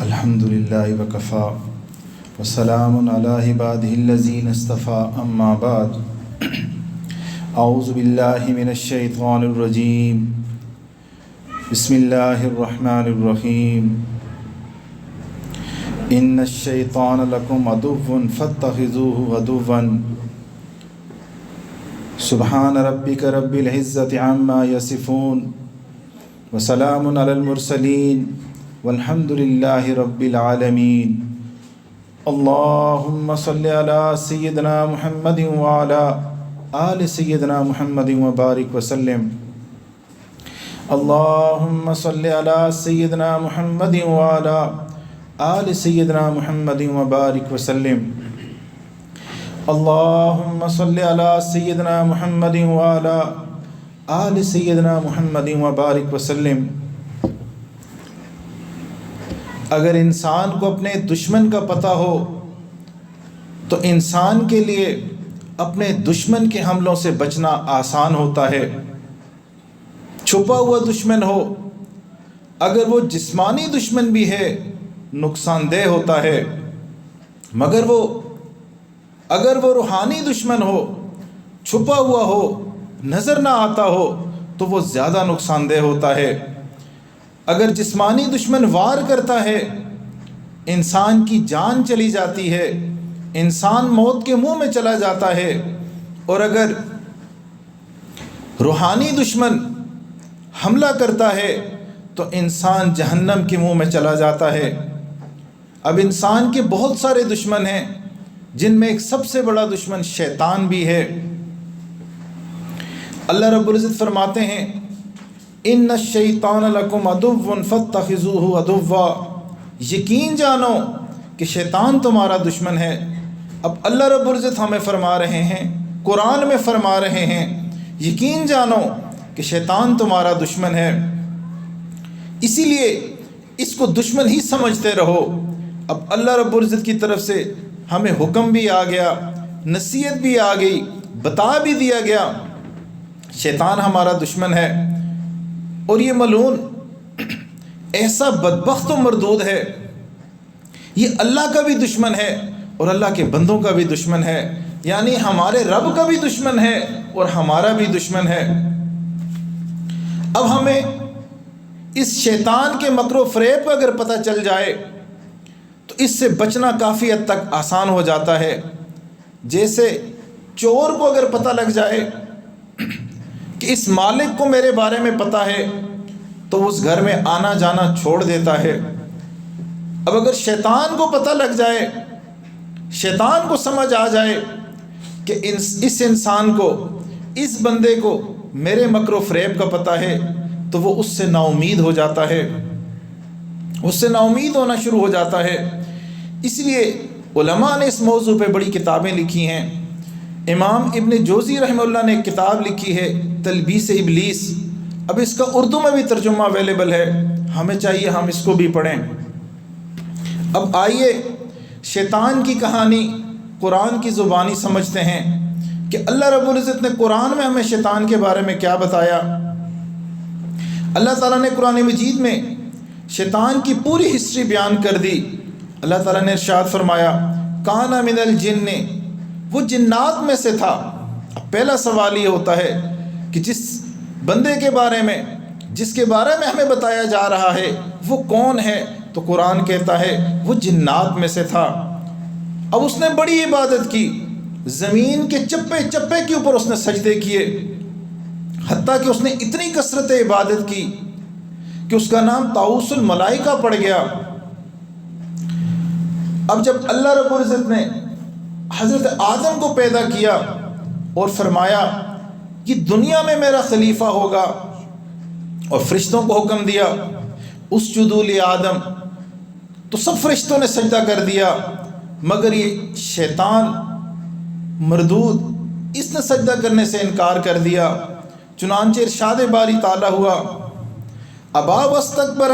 الحمد للہ وکفا وسلام علی عبادہ الذین اصطفیٰ اما بعد اعوذ باللہ من الشیطان الرجیم بسم اللہ الرحمن الرحیم ان الشیطان لکم عدو فاتخذوہ عدوا سبحان ربک رب العزۃ عما یصفون وسلام علی المرسلین والحمد للہ رب العالمین اللہم صلی علی سیدنا محمد وعلی آل سیدنا محمد وبارک وسلم اللہم صلی علی سیدنا محمد وعلی آل سیدنا محمد وبارک وسلم اللہم صلی علی سیدنا محمد وعلی آل سیدنا محمد وبارک وسلم۔ اگر انسان کو اپنے دشمن کا پتہ ہو تو انسان کے لیے اپنے دشمن کے حملوں سے بچنا آسان ہوتا ہے۔ چھپا ہوا دشمن ہو، اگر وہ جسمانی دشمن بھی ہے نقصان دہ ہوتا ہے، مگر اگر وہ روحانی دشمن ہو، چھپا ہوا ہو، نظر نہ آتا ہو تو وہ زیادہ نقصان دہ ہوتا ہے۔ اگر جسمانی دشمن وار کرتا ہے انسان کی جان چلی جاتی ہے، انسان موت کے منہ میں چلا جاتا ہے، اور اگر روحانی دشمن حملہ کرتا ہے تو انسان جہنم کے منہ میں چلا جاتا ہے۔ اب انسان کے بہت سارے دشمن ہیں جن میں ایک سب سے بڑا دشمن شیطان بھی ہے۔ اللہ رب العزت فرماتے ہیں ان الشیطان لکم عدو فاتخذوہ عدوا، یقین جانو کہ شیطان تمہارا دشمن ہے۔ اب اللہ رب العزت ہمیں فرما رہے ہیں، قرآن میں فرما رہے ہیں، یقین جانو کہ شیطان تمہارا دشمن ہے، اسی لیے اس کو دشمن ہی سمجھتے رہو۔ اب اللہ رب العزت کی طرف سے ہمیں حکم بھی آ گیا، نصیحت بھی آ گئی، بتا بھی دیا گیا شیطان ہمارا دشمن ہے، اور یہ ملعون ایسا بدبخت و مردود ہے، یہ اللہ کا بھی دشمن ہے اور اللہ کے بندوں کا بھی دشمن ہے، یعنی ہمارے رب کا بھی دشمن ہے اور ہمارا بھی دشمن ہے۔ اب ہمیں اس شیطان کے مکر و فریب کا اگر پتہ چل جائے تو اس سے بچنا کافی حد تک آسان ہو جاتا ہے۔ جیسے چور کو اگر پتہ لگ جائے کہ اس مالک کو میرے بارے میں پتہ ہے تو اس گھر میں آنا جانا چھوڑ دیتا ہے۔ اب اگر شیطان کو پتہ لگ جائے، شیطان کو سمجھ آ جائے کہ اس انسان کو، اس بندے کو میرے مکر و فریب کا پتہ ہے تو وہ اس سے نا امید ہو جاتا ہے، اس سے نا امید ہونا شروع ہو جاتا ہے۔ اس لیے علماء نے اس موضوع پہ بڑی کتابیں لکھی ہیں۔ امام ابن جوزی رحمہ اللہ نے ایک کتاب لکھی ہے تلبیس ابلیس، اب اس کا اردو میں بھی ترجمہ اویلیبل ہے، ہمیں چاہیے ہم اس کو بھی پڑھیں۔ اب آئیے شیطان کی کہانی قرآن کی زبانی سمجھتے ہیں کہ اللہ رب العزت نے قرآن میں ہمیں شیطان کے بارے میں کیا بتایا۔ اللہ تعالیٰ نے قرآن مجید میں شیطان کی پوری ہسٹری بیان کر دی۔ اللہ تعالیٰ نے ارشاد فرمایا کان من الجن، وہ جنات میں سے تھا۔ پہلا سوال یہ ہوتا ہے کہ جس بندے کے بارے میں، جس کے بارے میں ہمیں بتایا جا رہا ہے وہ کون ہے؟ تو قرآن کہتا ہے وہ جنات میں سے تھا۔ اب اس نے بڑی عبادت کی، زمین کے چپے چپے کے اوپر اس نے سجدے کیے، حتیٰ کہ اس نے اتنی کثرت عبادت کی کہ اس کا نام طاؤس الملائکہ پڑ گیا۔ اب جب اللہ رب العزت نے حضرت آدم کو پیدا کیا اور فرمایا کہ دنیا میں میرا خلیفہ ہوگا، اور فرشتوں کو حکم دیا اسجدوا لآدم، تو سب فرشتوں نے سجدہ کر دیا، مگر یہ شیطان مردود، اس نے سجدہ کرنے سے انکار کر دیا۔ چنانچہ ارشاد باری تعالیٰ ہوا ابا واستکبر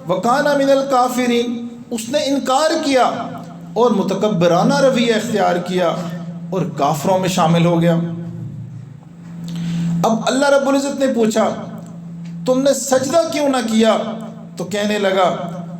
وکان من الکافرین، اس نے انکار کیا اور متکبرانہ رویہ اختیار کیا اور کافروں میں شامل ہو گیا۔ اب اللہ رب العزت نے پوچھا تم نے سجدہ کیوں نہ کیا؟ تو کہنے لگا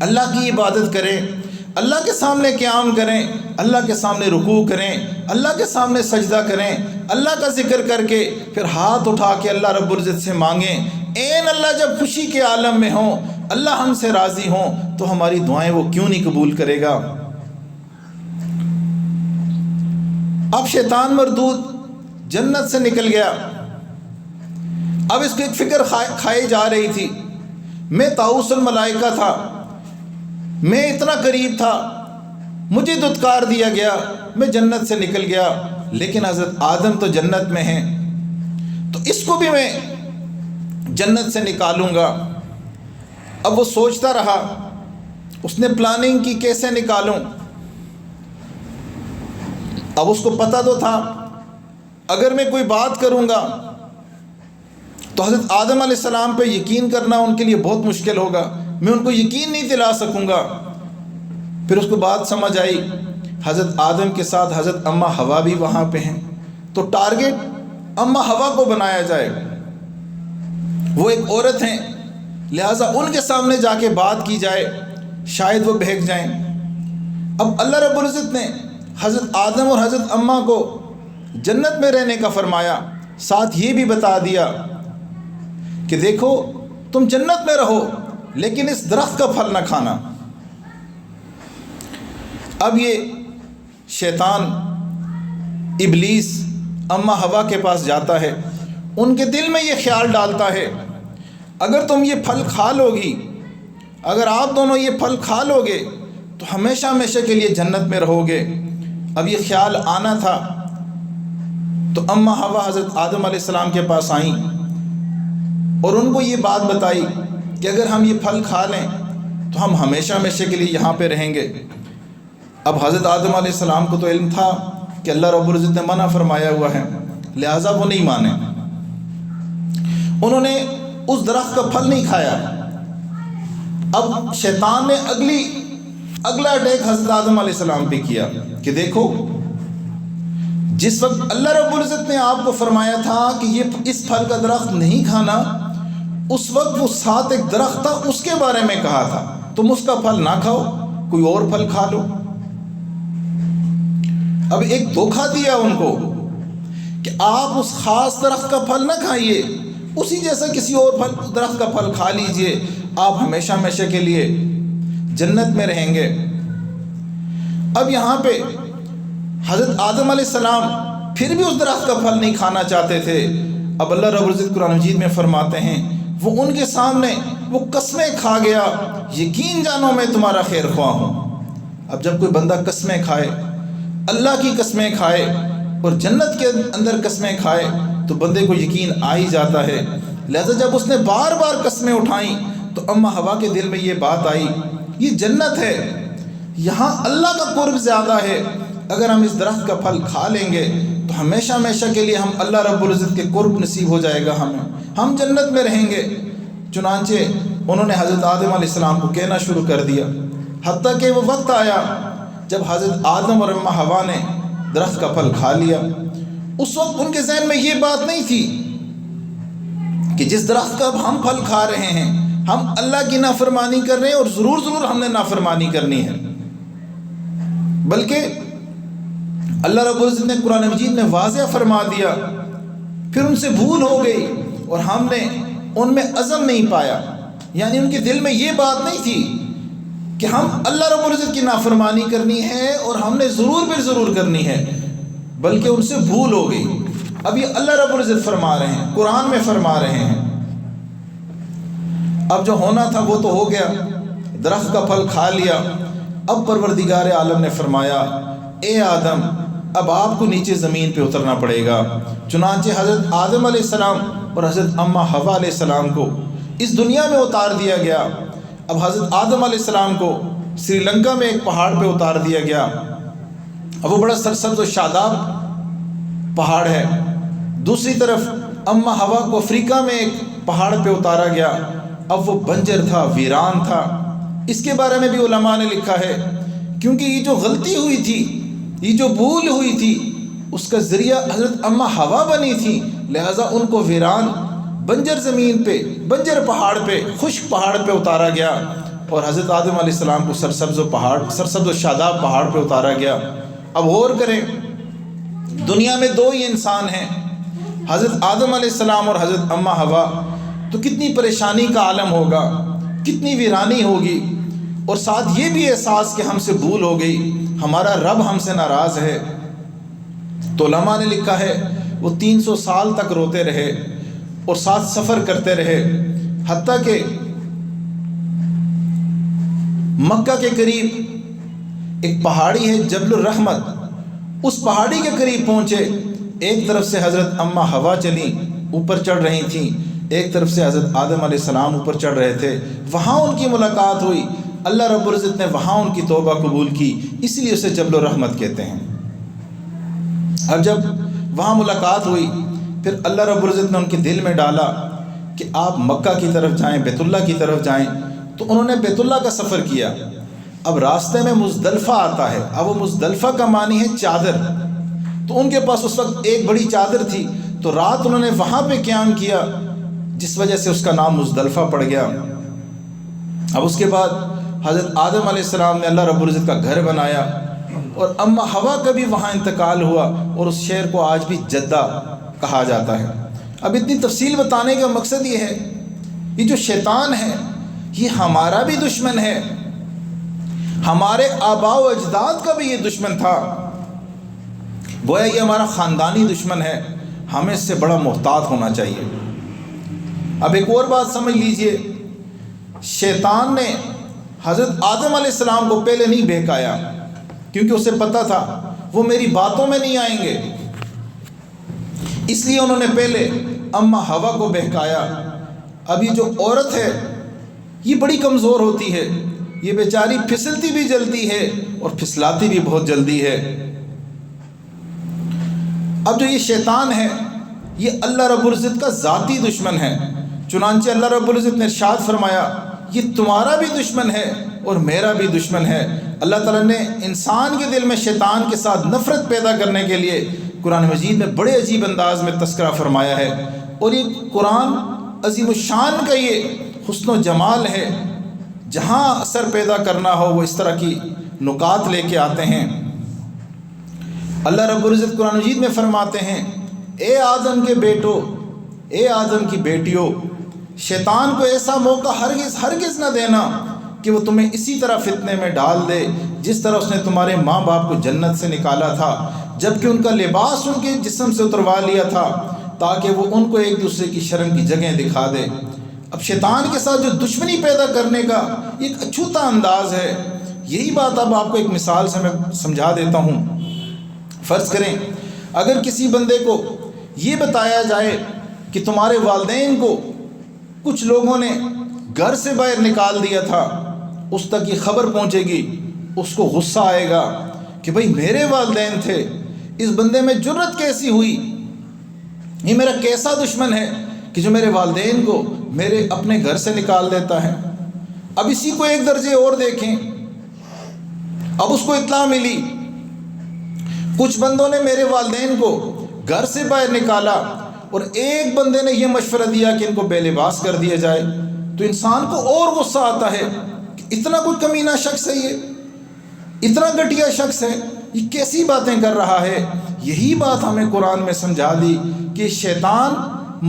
اللہ کی عبادت کریں، اللہ کے سامنے قیام کریں، اللہ کے سامنے رکوع کریں، اللہ کے سامنے سجدہ کریں، اللہ کا ذکر کر کے پھر ہاتھ اٹھا کے اللہ رب العزت سے مانگیں۔ این اللہ جب خوشی کے عالم میں ہوں، اللہ ہم سے راضی ہوں، تو ہماری دعائیں وہ کیوں نہیں قبول کرے گا؟ اب شیطان مردود جنت سے نکل گیا، اب اس کو ایک فکر کھائی جا رہی تھی، میں طاؤس الملائکہ تھا، میں اتنا قریب تھا، مجھے دھتکار دیا گیا، میں جنت سے نکل گیا، لیکن حضرت آدم تو جنت میں ہیں، تو اس کو بھی میں جنت سے نکالوں گا۔ اب وہ سوچتا رہا، اس نے پلاننگ کی کیسے نکالوں۔ اب اس کو پتہ تو تھا اگر میں کوئی بات کروں گا تو حضرت آدم علیہ السلام پہ یقین کرنا ان کے لیے بہت مشکل ہوگا، میں ان کو یقین نہیں دلا سکوں گا۔ پھر اس کو بات سمجھ آئی، حضرت آدم کے ساتھ حضرت اماں حوا بھی وہاں پہ ہیں، تو ٹارگٹ اماں حوا کو بنایا جائے، وہ ایک عورت ہیں، لہٰذا ان کے سامنے جا کے بات کی جائے، شاید وہ بہک جائیں۔ اب اللہ رب العزت نے حضرت آدم اور حضرت اماں کو جنت میں رہنے کا فرمایا، ساتھ یہ بھی بتا دیا کہ دیکھو تم جنت میں رہو لیکن اس درخت کا پھل نہ کھانا۔ اب یہ شیطان ابلیس اماں حوا کے پاس جاتا ہے، ان کے دل میں یہ خیال ڈالتا ہے اگر تم یہ پھل کھا لو گی، اگر آپ دونوں یہ پھل کھا لو گے تو ہمیشہ ہمیشہ کے لیے جنت میں رہو گے۔ اب یہ خیال آنا تھا تو اماں حوا حضرت آدم علیہ السلام کے پاس آئیں اور ان کو یہ بات بتائی کہ اگر ہم یہ پھل کھا لیں تو ہم ہمیشہ ہمیشہ کے لیے یہاں پہ رہیں گے۔ اب حضرت آدم علیہ السلام کو تو علم تھا کہ اللہ رب العزت نے منع فرمایا ہوا ہے، لہٰذا وہ نہیں مانے، انہوں نے اس درخت کا پھل نہیں کھایا۔ اب شیطان نے اگلا اٹیک حضرت آدم علیہ السلام پہ کیا کہ دیکھو جس وقت اللہ رب العزت نے آپ کو فرمایا تھا کہ یہ اس پھل کا درخت نہیں کھانا، اس وقت وہ ساتھ ایک درخت تھا اس کے بارے میں کہا تھا تم اس کا پھل نہ کھاؤ، کوئی اور پھل کھا لو۔ اب ایک دھوکہ دیا ان کو کہ آپ اس خاص درخت کا پھل نہ کھائیے، اسی جیسا کسی اور درخت کا پھل کھا لیجئے، آپ ہمیشہ ہمیشہ کے لیے جنت میں رہیں گے۔ اب یہاں پہ حضرت آدم علیہ السلام پھر بھی اس درخت کا پھل نہیں کھانا چاہتے تھے۔ اب اللہ رب العزت قرآن مجید میں فرماتے ہیں وہ ان کے سامنے وہ قسمیں کھا گیا، یقین جانو میں تمہارا خیر خواہ ہوں۔ اب جب کوئی بندہ قسمیں کھائے، اللہ کی قسمیں کھائے اور جنت کے اندر قسمیں کھائے تو بندے کو یقین آ ہی جاتا ہے۔ لہذا جب اس نے بار بار قسمیں اٹھائیں تو اماں حوا کے دل میں یہ بات آئی یہ جنت ہے، یہاں اللہ کا قرب زیادہ ہے، اگر ہم اس درخت کا پھل کھا لیں گے تو ہمیشہ ہمیشہ کے لیے ہم اللہ رب العزت کے قرب نصیب ہو جائے گا، ہم جنت میں رہیں گے۔ چنانچہ انہوں نے حضرت آدم علیہ السلام کو کہنا شروع کر دیا، حتیٰ کہ وہ وقت آیا جب حضرت آدم اور اماں حوا نے درخت کا پھل کھا لیا۔ اس وقت ان کے ذہن میں یہ بات نہیں تھی کہ جس درخت کا اب ہم پھل کھا رہے ہیں ہم اللہ کی نافرمانی کر رہے ہیں اور ضرور ہم نے نافرمانی کرنی ہے، بلکہ اللہ رب العزت نے قرآن مجید میں واضح فرما دیا، پھر ان سے بھول ہو گئی اور ہم نے ان میں عزم نہیں پایا، یعنی ان کے دل میں یہ بات نہیں تھی کہ ہم اللہ رب العزت کی نافرمانی کرنی ہے اور ہم نے ضرور کرنی ہے، بلکہ ان سے بھول ہو گئی۔ اب یہ اللہ رب العزت فرما رہے ہیں، قرآن میں فرما رہے ہیں، اب جو ہونا تھا وہ تو ہو گیا، درخت کا پھل کھا لیا۔ اب پروردگار عالم نے فرمایا اے آدم اب آپ کو نیچے زمین پہ اترنا پڑے گا۔ چنانچہ حضرت آدم علیہ السلام اور حضرت اماں حوا علیہ السلام کو اس دنیا میں اتار دیا گیا۔ اب حضرت آدم علیہ السلام کو سری لنکا میں ایک پہاڑ پہ اتار دیا گیا، اب وہ بڑا سرسبز و شاداب پہاڑ ہے۔ دوسری طرف اماں حوا کو افریقہ میں ایک پہاڑ پہ اتارا گیا، اب وہ بنجر تھا، ویران تھا۔ اس کے بارے میں بھی علماء نے لکھا ہے کیونکہ یہ جو غلطی ہوئی تھی، یہ جو بھول ہوئی تھی، اس کا ذریعہ حضرت اماں حوا بنی تھی، لہٰذا ان کو ویران بنجر زمین پہ، بنجر پہاڑ پہ، خشک پہاڑ پہ اتارا گیا۔ اور حضرت آدم علیہ السلام کو سرسبز و شاداب پہاڑ پہ اتارا گیا۔ اب غور کریں، دنیا میں دو ہی انسان ہیں، حضرت آدم علیہ السلام اور حضرت اماں حوا، تو کتنی پریشانی کا عالم ہوگا، کتنی ویرانی ہوگی، اور ساتھ یہ بھی احساس کہ ہم سے بھول ہو گئی، ہمارا رب ہم سے ناراض ہے۔ تو علماء نے لکھا ہے وہ 300 سال تک روتے رہے اور ساتھ سفر کرتے رہے، حتیٰ کہ مکہ کے قریب ایک پہاڑی ہے جبل الرحمت، اس پہاڑی کے قریب پہنچے۔ ایک طرف سے حضرت اماں حوا چلیں، اوپر چڑھ رہی تھیں، ایک طرف سے حضرت آدم علیہ السلام اوپر چڑھ رہے تھے۔ وہاں ان کی ملاقات ہوئی، اللہ رب العزت نے وہاں ان کی توبہ قبول کی، اس لیے اسے جبل الرحمت کہتے ہیں۔ اب جب وہاں ملاقات ہوئی، پھر اللہ رب العزت نے ان کے دل میں ڈالا کہ آپ مکہ کی طرف جائیں، بیت اللہ کی طرف جائیں، تو انہوں نے بیت اللہ کا سفر کیا۔ اب راستے میں مزدلفہ آتا ہے، اب وہ مزدلفہ کا معنی ہے چادر، تو ان کے پاس اس وقت ایک بڑی چادر تھی، تو رات انہوں نے وہاں پہ قیام کیا، جس وجہ سے اس کا نام مزدلفہ پڑ گیا۔ اب اس کے بعد حضرت آدم علیہ السلام نے اللہ رب العزت کا گھر بنایا، اور اماں حوا کا بھی وہاں انتقال ہوا، اور اس شہر کو آج بھی جدہ کہا جاتا ہے۔ اب اتنی تفصیل بتانے کا مقصد یہ ہے، یہ جو شیطان ہے یہ ہمارا بھی دشمن ہے، ہمارے آباء و اجداد کا بھی یہ دشمن تھا، گویا یہ ہمارا خاندانی دشمن ہے، ہمیں اس سے بڑا محتاط ہونا چاہیے۔ اب ایک اور بات سمجھ لیجئے، شیطان نے حضرت آدم علیہ السلام کو پہلے نہیں بہکایا، کیونکہ اسے پتا تھا وہ میری باتوں میں نہیں آئیں گے، اس لیے انہوں نے پہلے اماں حوا کو بہکایا۔ اب یہ جو عورت ہے یہ بڑی کمزور ہوتی ہے، یہ بیچاری پھسلتی بھی جلدی ہے اور پھسلاتی بھی بہت جلدی ہے۔ اب جو یہ شیطان ہے یہ اللہ رب العزت کا ذاتی دشمن ہے، چنانچہ اللہ رب العزت نے ارشاد فرمایا یہ تمہارا بھی دشمن ہے اور میرا بھی دشمن ہے۔ اللہ تعالیٰ نے انسان کے دل میں شیطان کے ساتھ نفرت پیدا کرنے کے لیے قرآن مجید میں بڑے عجیب انداز میں تذکرہ فرمایا ہے، اور یہ قرآن عظیم الشان کا یہ حسن و جمال ہے، جہاں اثر پیدا کرنا ہو وہ اس طرح کی نکات لے کے آتے ہیں۔ اللہ رب العزت قرآن مجید میں فرماتے ہیں، اے آدم کے بیٹو، اے آدم کی بیٹیوں، شیطان کو ایسا موقع ہرگز نہ دینا کہ وہ تمہیں اسی طرح فتنے میں ڈال دے جس طرح اس نے تمہارے ماں باپ کو جنت سے نکالا تھا، جبکہ ان کا لباس ان کے جسم سے اتروا لیا تھا تاکہ وہ ان کو ایک دوسرے کی شرم کی جگہیں دکھا دے۔ اب شیطان کے ساتھ جو دشمنی پیدا کرنے کا ایک اچھوتا انداز ہے، یہی بات اب آپ کو ایک مثال سے میں سمجھا دیتا ہوں۔ فرض کریں اگر کسی بندے کو یہ بتایا جائے کہ تمہارے والدین کو کچھ لوگوں نے گھر سے باہر نکال دیا تھا، اس تک یہ خبر پہنچے گی، اس کو غصہ آئے گا کہ بھئی میرے والدین تھے، اس بندے میں جرت کیسی ہوئی، یہ میرا کیسا دشمن ہے کہ جو میرے والدین کو میرے اپنے گھر سے نکال دیتا ہے۔ اب اسی کو ایک درجے اور دیکھیں، اب اس کو اطلاع ملی کچھ بندوں نے میرے والدین کو گھر سے باہر نکالا، اور ایک بندے نے یہ مشورہ دیا کہ ان کو بے لباس کر دیا جائے، تو انسان کو اور غصہ آتا ہے کہ اتنا کوئی کمینہ شخص ہے، یہ اتنا گھٹیا شخص ہے، یہ کیسی باتیں کر رہا ہے۔ یہی بات ہمیں قرآن میں سمجھا دی کہ شیطان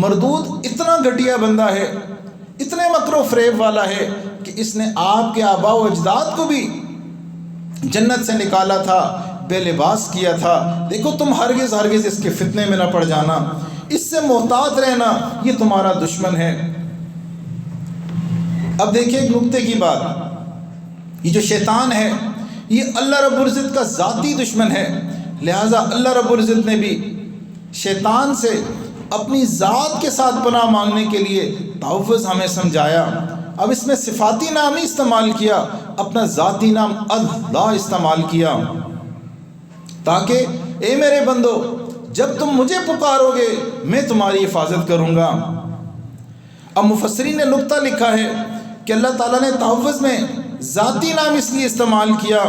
مردود اتنا گھٹیا بندہ ہے، اتنے مکر و فریب والا ہے کہ اس نے آپ کے آباء و اجداد کو بھی جنت سے نکالا تھا، بے لباس کیا تھا۔ دیکھو تم ہرگز اس کے فتنے میں نہ پڑ جانا، اس سے محتاط رہنا، یہ تمہارا دشمن ہے۔ اب دیکھیں ایک نکتے کی بات، یہ جو شیطان ہے یہ اللہ رب العزت کا ذاتی دشمن ہے، لہٰذا اللہ رب العزت نے بھی شیطان سے اپنی ذات کے ساتھ پناہ مانگنے کے لیے تعوذ ہمیں سمجھایا۔ اب اس میں صفاتی نام ہی استعمال کیا، اپنا ذاتی نام اللہ استعمال کیا، تاکہ اے میرے بندو جب تم مجھے پکارو گے میں تمہاری حفاظت کروں گا۔ اب مفسرین نے نقطہ لکھا ہے کہ اللہ تعالیٰ نے تعوذ میں ذاتی نام اس لیے استعمال کیا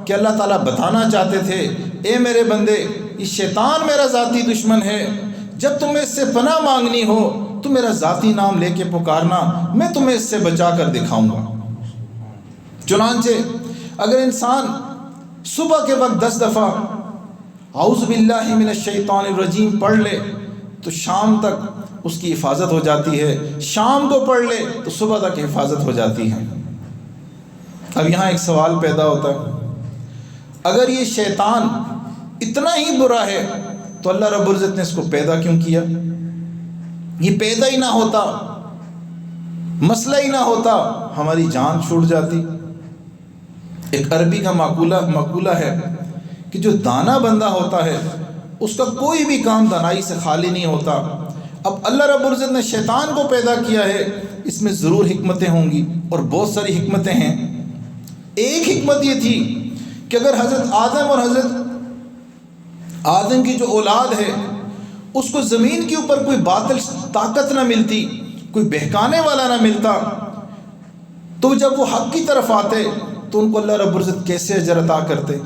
کہ اللہ تعالیٰ بتانا چاہتے تھے، اے میرے بندے یہ شیطان میرا ذاتی دشمن ہے، جب تمہیں اس سے پناہ مانگنی ہو تو میرا ذاتی نام لے کے پکارنا، میں تمہیں اس سے بچا کر دکھاؤں گا۔ چنانچہ اگر انسان صبح کے وقت 10 دفعہ اعوذ باللہ من الشیطان الرجیم پڑھ لے تو شام تک اس کی حفاظت ہو جاتی ہے، شام کو پڑھ لے تو صبح تک حفاظت ہو جاتی ہے۔ اب یہاں ایک سوال پیدا ہوتا ہے، اگر یہ شیطان اتنا ہی برا ہے تو اللہ رب العزت نے اس کو پیدا کیوں کیا؟ یہ پیدا ہی نہ ہوتا، مسئلہ ہی نہ ہوتا، ہماری جان چھوٹ جاتی۔ ایک عربی کا مقولہ ہے کہ جو دانا بندہ ہوتا ہے اس کا کوئی بھی کام دانائی سے خالی نہیں ہوتا۔ اب اللہ رب العزت نے شیطان کو پیدا کیا ہے، اس میں ضرور حکمتیں ہوں گی، اور بہت ساری حکمتیں ہیں۔ ایک حکمت یہ تھی کہ اگر حضرت آدم اور حضرت آدم کی جو اولاد ہے اس کو زمین کے اوپر کوئی باطل طاقت نہ ملتی، کوئی بہکانے والا نہ ملتا، تو جب وہ حق کی طرف آتے تو ان کو اللہ رب العزت کیسے اجر عطا کرتے؟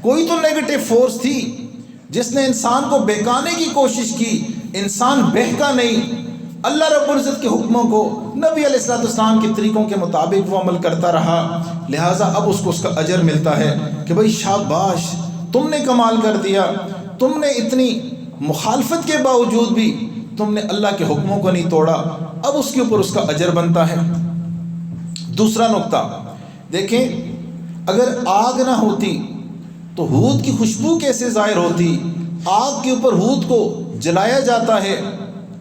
کوئی تو نیگیٹو فورس تھی جس نے انسان کو بہکانے کی کوشش کی، انسان بہکا نہیں، اللہ رب العزت کے حکموں کو، نبی علیہ السلام کے طریقوں کے مطابق وہ عمل کرتا رہا، لہٰذا اب اس کو اس کا اجر ملتا ہے کہ بھئی شاباش، تم نے کمال کر دیا، تم نے اتنی مخالفت کے باوجود بھی تم نے اللہ کے حکموں کو نہیں توڑا، اب اس کے اوپر اس کا اجر بنتا ہے۔ دوسرا نقطہ دیکھیں، اگر آگ نہ ہوتی تو ہود کی خوشبو کیسے ظاہر ہوتی؟ آگ کے اوپر ہود کو جلایا جاتا ہے،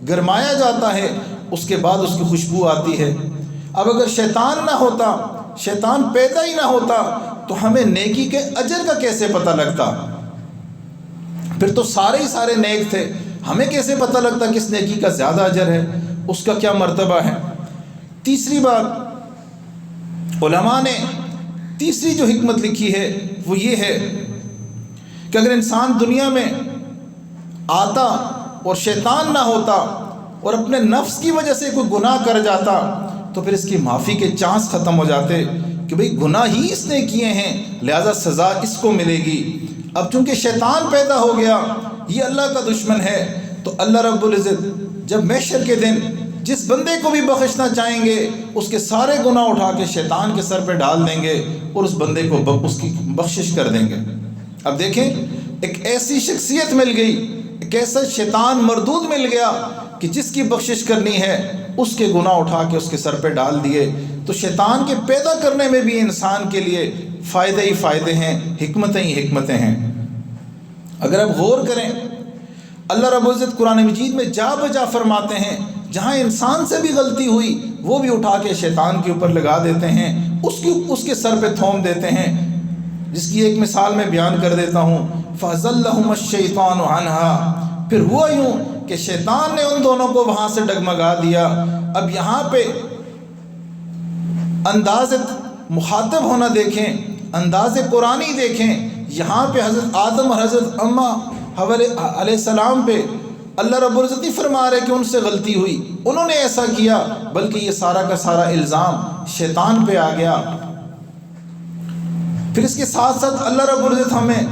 گرمایا جاتا ہے، اس کے بعد اس کی خوشبو آتی ہے۔ اب اگر شیطان نہ ہوتا، شیطان پیدا ہی نہ ہوتا تو ہمیں نیکی کے اجر کا کیسے پتہ لگتا؟ پھر تو سارے ہی سارے نیک تھے، ہمیں کیسے پتہ لگتا کس نیکی کا زیادہ اجر ہے، اس کا کیا مرتبہ ہے؟ تیسری بات، علماء نے تیسری جو حکمت لکھی ہے وہ یہ ہے کہ اگر انسان دنیا میں آتا اور شیطان نہ ہوتا اور اپنے نفس کی وجہ سے کوئی گناہ کر جاتا تو پھر اس کی معافی کے چانس ختم ہو جاتے کہ بھئی گناہ ہی اس نے کیے ہیں لہذا سزا اس کو ملے گی۔ اب چونکہ شیطان پیدا ہو گیا، یہ اللہ کا دشمن ہے، تو اللہ رب العزت جب محشر کے دن جس بندے کو بھی بخشنا چاہیں گے اس کے سارے گناہ اٹھا کے شیطان کے سر پہ ڈال دیں گے اور اس بندے کو اس کی بخشش کر دیں گے۔ اب دیکھیں، ایک ایسی شخصیت مل گئی، ایک ایسا شیطان مردود مل گیا کہ جس کی بخشش کرنی ہے اس کے گناہ اٹھا کے اس کے سر پہ ڈال دیے۔ تو شیطان کے پیدا کرنے میں بھی انسان کے لیے فائدے ہی فائدے ہیں، حکمتیں ہی حکمتیں ہیں۔ اگر آپ غور کریں، اللہ رب العزت قرآن مجید میں جا بجا فرماتے ہیں جہاں انسان سے بھی غلطی ہوئی وہ بھی اٹھا کے شیطان کے اوپر لگا دیتے ہیں، اس کے سر پہ تھوم دیتے ہیں، جس کی ایک مثال میں بیان کر دیتا ہوں۔ فَأَزَلَّهُمَ الشَّيْطَانُ عَنْهَا، پھر ہوا یوں کہ شیطان نے ان دونوں کو وہاں سے ڈگمگا دیا۔ اب یہاں پہ انداز مخاطب ہونا دیکھیں، انداز قرآنی دیکھیں، یہاں پہ حضرت آدم اور حضرت اماں حوا علیہ السلام پہ اللہ رب العزت نہیں فرما رہے کہ ان سے غلطی ہوئی، انہوں نے ایسا کیا، بلکہ یہ سارا کا سارا الزام شیطان پہ آ گیا۔ پھر اس کے ساتھ ساتھ اللہ رب العزت ہمیں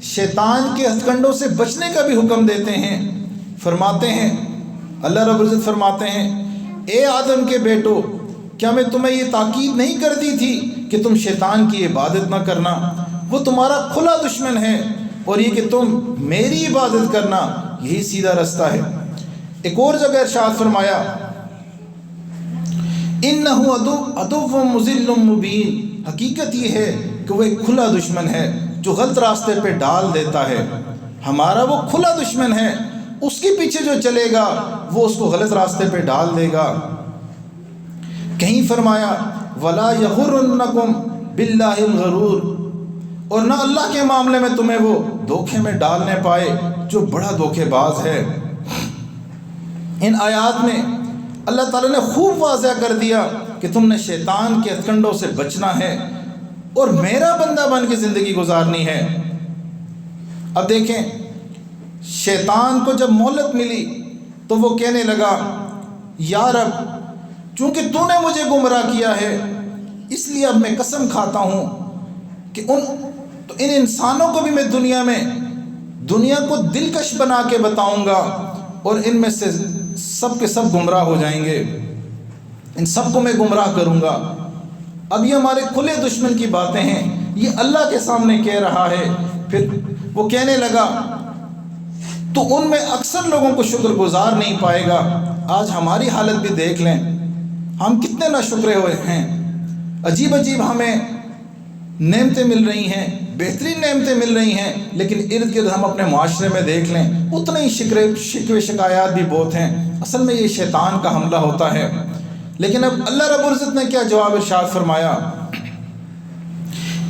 شیطان کے ہتھ کنڈوں سے بچنے کا بھی حکم دیتے ہیں۔ فرماتے ہیں، اللہ رب العزت فرماتے ہیں، اے آدم کے بیٹو، کیا میں تمہیں یہ تاکید نہیں کر دی تھی کہ تم شیطان کی عبادت نہ کرنا؟ وہ تمہارا کھلا دشمن ہے، اور یہ کہ تم میری عبادت کرنا، یہی سیدھا رستہ ہے۔ ایک اور جگہ ارشاد فرمایا، اِنَّهُ عَدُوٌّ مُضِلٌّ مُبِينٌ، حقیقت یہ ہے کہ وہ ایک کھلا دشمن ہے جو غلط راستے پہ ڈال دیتا ہے۔ ہمارا وہ کھلا دشمن ہے، اس کے پیچھے جو چلے گا وہ اس کو غلط راستے پہ ڈال دے گا۔ کہیں فرمایا، وَلَا يَغُرُّنَّكُمْ بِاللَّهِ الْغَرُورُ، اور نہ اللہ کے معاملے میں تمہیں وہ دھوکے میں ڈالنے پائے جو بڑا دھوکے باز ہے۔ ان آیات میں اللہ تعالیٰ نے خوب واضح کر دیا کہ تم نے شیطان کے ہتھکنڈوں سے بچنا ہے اور میرا بندہ بن کے زندگی گزارنی ہے۔ اب دیکھیں، شیطان کو جب مہلت ملی تو وہ کہنے لگا، یا رب، چونکہ تو نے مجھے گمراہ کیا ہے اس لیے اب میں قسم کھاتا ہوں کہ ان انسانوں کو بھی میں دنیا کو دلکش بنا کے بتاؤں گا، اور ان میں سے سب کے سب گمراہ ہو جائیں گے، ان سب کو میں گمراہ کروں گا۔ اب یہ ہمارے کھلے دشمن کی باتیں ہیں، یہ اللہ کے سامنے کہہ رہا ہے۔ پھر وہ کہنے لگا تو ان میں اکثر لوگوں کو شکر گزار نہیں پائے گا۔ آج ہماری حالت بھی دیکھ لیں، ہم کتنے ناشکرے ہوئے ہیں، عجیب عجیب ہمیں نعمتیں مل رہی ہیں، بہترین نعمتیں مل رہی ہیں، لیکن ارد گرد ہم اپنے معاشرے میں دیکھ لیں اتنے ہی شکوے شکایات بھی بہت ہیں۔ اصل میں یہ شیطان کا حملہ ہوتا ہے۔ لیکن اب اللہ رب العزت نے کیا جواب ارشاد فرمایا؟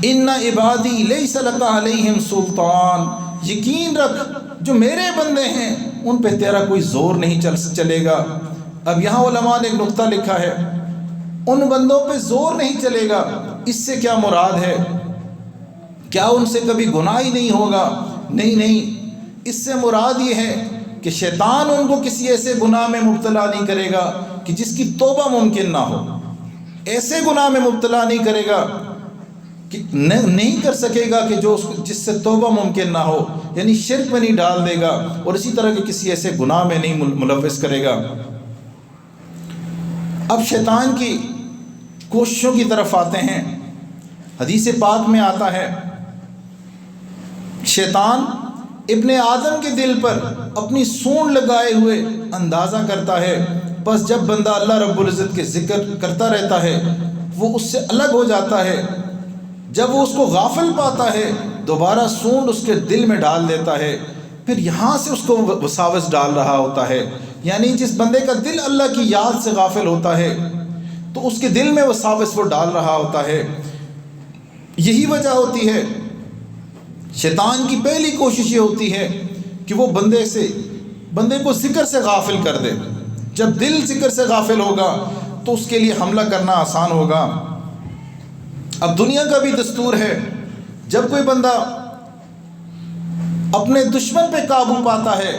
ان عبادی لیس لک علیہم سلطان، یقین رکھ جو میرے بندے ہیں ان پہ تیرا کوئی زور نہیں چلے گا۔ اب یہاں علماء نے ایک نقطہ لکھا ہے، ان بندوں پہ زور نہیں چلے گا، اس سے کیا مراد ہے؟ کیا ان سے کبھی گناہ ہی نہیں ہوگا؟ نہیں، اس سے مراد یہ ہے کہ شیطان ان کو کسی ایسے گناہ میں مبتلا نہیں کرے گا کہ جس کی توبہ ممکن نہ ہو، ایسے گناہ میں مبتلا نہیں کرے گا کہ نہیں کر سکے گا کہ جس سے توبہ ممکن نہ ہو، یعنی شرک میں نہیں ڈال دے گا، اور اسی طرح کے کسی ایسے گناہ میں نہیں ملوث کرے گا۔ اب شیطان کی کوششوں کی طرف آتے ہیں۔ حدیث پاک میں آتا ہے شیطان ابن آدم کے دل پر اپنی سونڈ لگائے ہوئے اندازہ کرتا ہے، بس جب بندہ اللہ رب العزت کے ذکر کرتا رہتا ہے وہ اس سے الگ ہو جاتا ہے، جب وہ اس کو غافل پاتا ہے دوبارہ سونڈ اس کے دل میں ڈال دیتا ہے، پھر یہاں سے اس کو وساوس ڈال رہا ہوتا ہے۔ یعنی جس بندے کا دل اللہ کی یاد سے غافل ہوتا ہے تو اس کے دل میں وساوس وہ ڈال رہا ہوتا ہے۔ یہی وجہ ہوتی ہے، شیطان کی پہلی کوشش یہ ہوتی ہے کہ وہ بندے کو ذکر سے غافل کر دے۔ جب دل ذکر سے غافل ہوگا تو اس کے لیے حملہ کرنا آسان ہوگا۔ اب دنیا کا بھی دستور ہے، جب کوئی بندہ اپنے دشمن پہ قابو پاتا ہے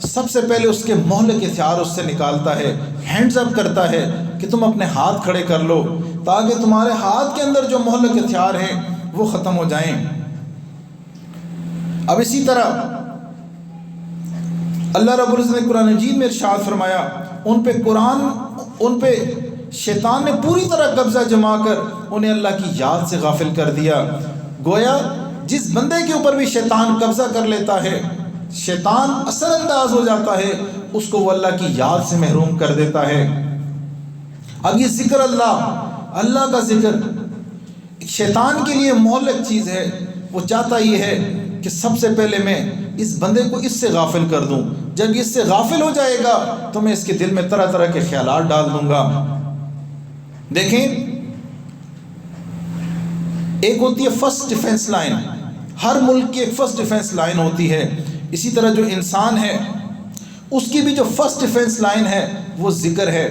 سب سے پہلے اس کے مہلک ہتھیار اس سے نکالتا ہے، ہینڈز اپ کرتا ہے کہ تم اپنے ہاتھ کھڑے کر لو تاکہ تمہارے ہاتھ کے اندر جو مہلک ہتھیار ہیں وہ ختم ہو جائیں۔ اب اسی طرح اللہ رب العزت نے قرآن مجید میں ارشاد فرمایا، ان پہ شیطان نے پوری طرح قبضہ جما کر انہیں اللہ کی یاد سے غافل کر دیا۔ گویا جس بندے کے اوپر بھی شیطان قبضہ کر لیتا ہے، شیطان اثر انداز ہو جاتا ہے، اس کو وہ اللہ کی یاد سے محروم کر دیتا ہے۔ اب یہ ذکر اللہ کا ذکر شیطان کے لیے مہلک چیز ہے۔ وہ چاہتا یہ ہے کہ سب سے پہلے میں اس بندے کو اس سے غافل کر دوں، جب اس سے غافل ہو جائے گا تو میں اس کے دل میں طرح طرح کے خیالات ڈال دوں گا۔ دیکھیں، ایک ہوتی ہے فرسٹ ڈیفنس لائن، ہر ملک کی ایک فرسٹ ڈیفنس لائن ہوتی ہے، اسی طرح جو انسان ہے اس کی بھی جو فرسٹ ڈیفنس لائن ہے وہ ذکر ہے۔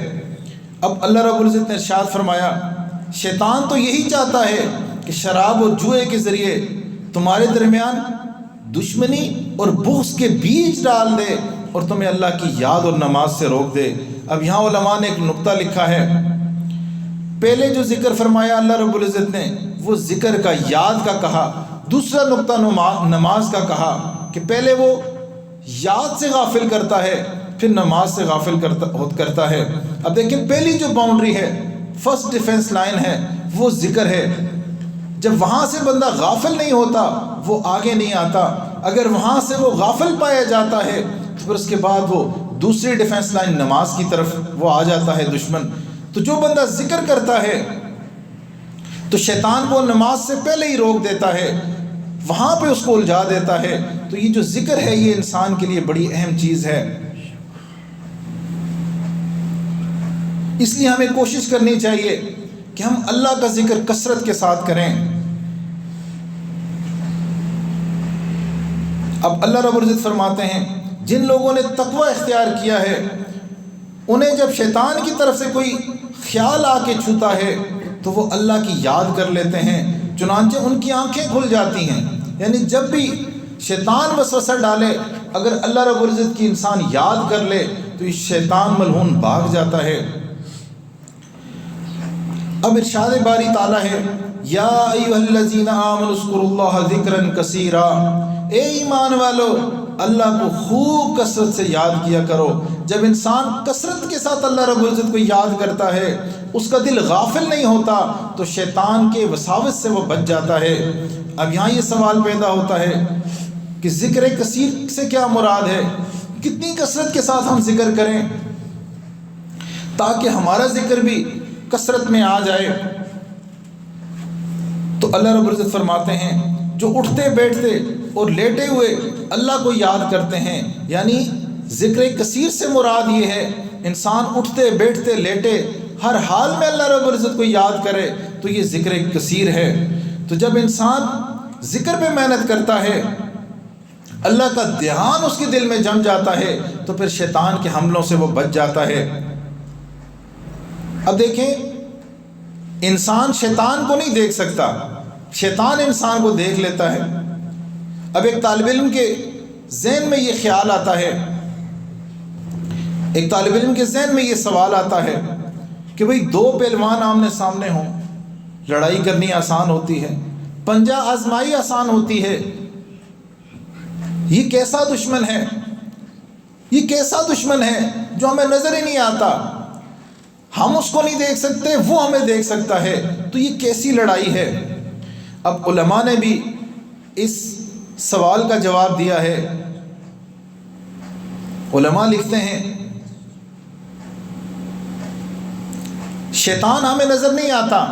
اب اللہ رب العزت نے ارشاد فرمایا، شیطان تو یہی چاہتا ہے کہ شراب اور جوئے کے ذریعے تمہارے درمیان دشمنی اور بغض کے بیج ڈال دے اور تمہیں اللہ کی یاد اور نماز سے روک دے۔ اب یہاں علماء نے ایک نقطہ لکھا ہے، پہلے جو ذکر فرمایا اللہ رب العزت نے وہ ذکر کا، یاد کا کہا، دوسرا نقطہ نماز کا کہا کہ پہلے وہ یاد سے غافل کرتا ہے پھر نماز سے غافل کرتا ہے۔ اب دیکھیں، پہلی جو باؤنڈری ہے، فرسٹ ڈیفنس لائن ہے، وہ ذکر ہے۔ جب وہاں سے بندہ غافل نہیں ہوتا وہ آگے نہیں آتا، اگر وہاں سے وہ غافل پایا جاتا ہے تو پھر اس کے بعد وہ دوسری ڈیفنس لائن نماز کی طرف وہ آ جاتا ہے دشمن۔ تو جو بندہ ذکر کرتا ہے تو شیطان کو نماز سے پہلے ہی روک دیتا ہے، وہاں پہ اس کو الجھا دیتا ہے۔ تو یہ جو ذکر ہے یہ انسان کے لیے بڑی اہم چیز ہے، اس لیے ہمیں کوشش کرنی چاہیے کہ ہم اللہ کا ذکر کثرت کے ساتھ کریں۔ اب اللہ رب العزت فرماتے ہیں، جن لوگوں نے تقوی اختیار کیا ہے انہیں جب شیطان کی طرف سے کوئی خیال آ کے چھوتا ہے تو وہ اللہ کی یاد کر لیتے ہیں، چنانچہ ان کی آنکھیں کھل جاتی ہیں۔ یعنی جب بھی شیطان وسوسہ ڈالے، اگر اللہ رب العزت کی انسان یاد کر لے تو یہ شیطان ملعون بھاگ جاتا ہے۔ اب ارشاد باری تعالیٰ ہے، یا ایھا الذین آمنوا اذکروا اللہ ذکرا کثیرا، اے ایمان والو اللہ کو خوب کثرت سے یاد کیا کرو۔ جب انسان کثرت کے ساتھ اللہ رب العزت کو یاد کرتا ہے، اس کا دل غافل نہیں ہوتا، تو شیطان کے وساوس سے وہ بچ جاتا ہے۔ اب یہاں یہ سوال پیدا ہوتا ہے کہ ذکر کثیر سے کیا مراد ہے؟ کتنی کثرت کے ساتھ ہم ذکر کریں تاکہ ہمارا ذکر بھی کثرت میں آ جائے؟ تو اللہ رب العزت فرماتے ہیں جو اٹھتے بیٹھتے اور لیٹے ہوئے اللہ کو یاد کرتے ہیں، یعنی ذکر کثیر سے مراد یہ ہے انسان اٹھتے بیٹھتے لیٹے ہر حال میں اللہ رب العزت کو یاد کرے تو یہ ذکر کثیر ہے۔ تو جب انسان ذکر پہ محنت کرتا ہے، اللہ کا دھیان اس کے دل میں جم جاتا ہے، تو پھر شیطان کے حملوں سے وہ بچ جاتا ہے۔ اب دیکھیں، انسان شیطان کو نہیں دیکھ سکتا، شیطان انسان کو دیکھ لیتا ہے۔ اب ایک طالب علم کے ذہن میں یہ خیال آتا ہے، ایک طالب علم کے ذہن میں یہ سوال آتا ہے کہ بھئی دو پہلوان آمنے سامنے ہوں، لڑائی کرنی آسان ہوتی ہے، پنجہ آزمائی آسان ہوتی ہے، یہ کیسا دشمن ہے، یہ کیسا دشمن ہے جو ہمیں نظر ہی نہیں آتا، ہم اس کو نہیں دیکھ سکتے، وہ ہمیں دیکھ سکتا ہے، تو یہ کیسی لڑائی ہے؟ اب علماء نے بھی اس سوال کا جواب دیا ہے۔ علماء لکھتے ہیں شیطان ہمیں نظر نہیں آتا،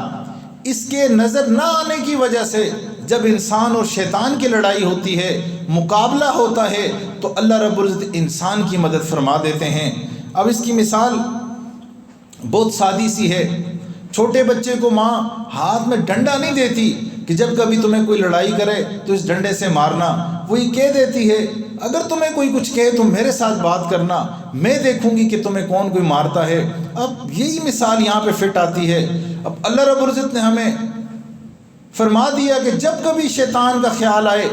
اس کے نظر نہ آنے کی وجہ سے جب انسان اور شیطان کی لڑائی ہوتی ہے، مقابلہ ہوتا ہے، تو اللہ رب العزت انسان کی مدد فرما دیتے ہیں۔ اب اس کی مثال بہت سادی سی ہے۔ چھوٹے بچے کو ماں ہاتھ میں ڈنڈا نہیں دیتی کہ جب کبھی تمہیں کوئی لڑائی کرے تو اس ڈنڈے سے مارنا، وہ یہ کہہ دیتی ہے اگر تمہیں کوئی کچھ کہے تو میرے ساتھ بات کرنا، میں دیکھوں گی کہ تمہیں کون کوئی مارتا ہے۔ اب یہی مثال یہاں پہ فٹ آتی ہے۔ اب اللہ رب العزت نے ہمیں فرما دیا کہ جب کبھی شیطان کا خیال آئے،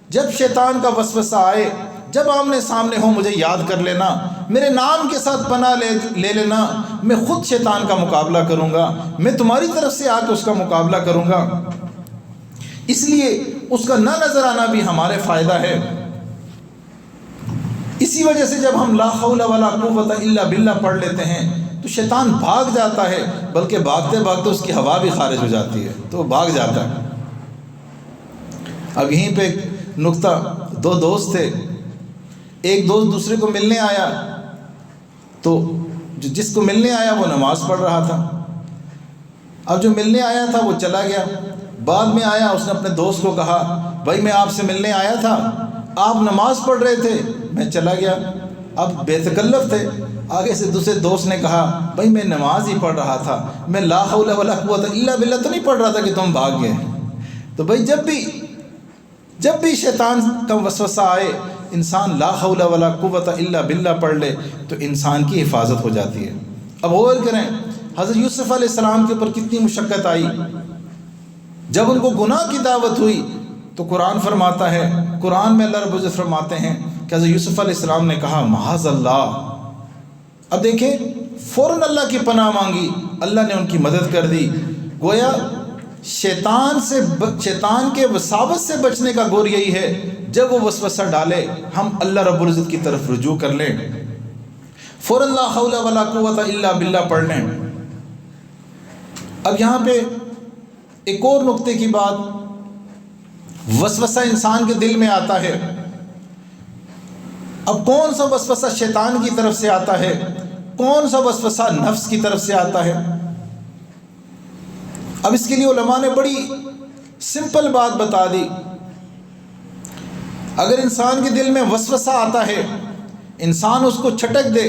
جب شیطان کا وسوسہ آئے، جب آمنے سامنے ہو مجھے یاد کر لینا، میرے نام کے ساتھ پناہ لے لینا، میں خود شیطان کا مقابلہ کروں گا، میں تمہاری طرف سے آ کے اس کا مقابلہ کروں گا۔ اس لیے اس کا نہ نظر آنا بھی ہمارے فائدہ ہے۔ اسی وجہ سے جب ہم لا حول ولا قوت الا باللہ پڑھ لیتے ہیں تو شیطان بھاگ جاتا ہے، بلکہ بھاگتے بھاگتے اس کی ہوا بھی خارج ہو جاتی ہے تو وہ بھاگ جاتا ہے۔ اب یہیں پہ ایک نقطہ، دو دوست تھے، ایک دوست دوسرے کو ملنے آیا، تو جس کو ملنے آیا وہ نماز پڑھ رہا تھا۔ اب جو ملنے آیا تھا وہ چلا گیا، بعد میں آیا، اس نے اپنے دوست کو کہا بھائی میں آپ سے ملنے آیا تھا، آپ نماز پڑھ رہے تھے، میں چلا گیا۔ اب بے تکلف تھے، آگے سے دوسرے دوست نے کہا بھائی میں نماز ہی پڑھ رہا تھا، میں لا حول ولا قوت الا باللہ تو نہیں پڑھ رہا تھا کہ تم بھاگ گئے۔ تو بھائی جب بھی شیطان کا وسوسہ آئے، انسان لا حول ولا قوت الا باللہ پڑھ لے تو انسان کی حفاظت ہو جاتی ہے۔ اب غور کریں، حضرت یوسف علیہ السلام کے اوپر کتنی مشقت آئی، جب ان کو گناہ کی دعوت ہوئی تو قرآن فرماتا ہے، قرآن میں اللہ رب العزت فرماتے ہیں کہ حضرت یوسف علیہ السلام نے کہا معاذ اللہ۔ اب دیکھیں، فوراً اللہ کی پناہ مانگی، اللہ نے ان کی مدد کر دی۔ گویا شیطان کے وساوس سے بچنے کا گور یہی ہے، جب وہ وسوسہ ڈالے ہم اللہ رب العزت کی طرف رجوع کر لیں، فوراً لا حول ولا قوت الا باللہ پڑھ لیں۔ اب یہاں پہ ایک اور نقطے کی بات، وسوسہ انسان کے دل میں آتا ہے۔ اب کون سا وسوسہ شیطان کی طرف سے آتا ہے، کون سا وسوسہ نفس کی طرف سے آتا ہے؟ اب اس کے لیے علماء نے بڑی سمپل بات بتا دی۔ اگر انسان کے دل میں وسوسہ آتا ہے، انسان اس کو چھٹک دے،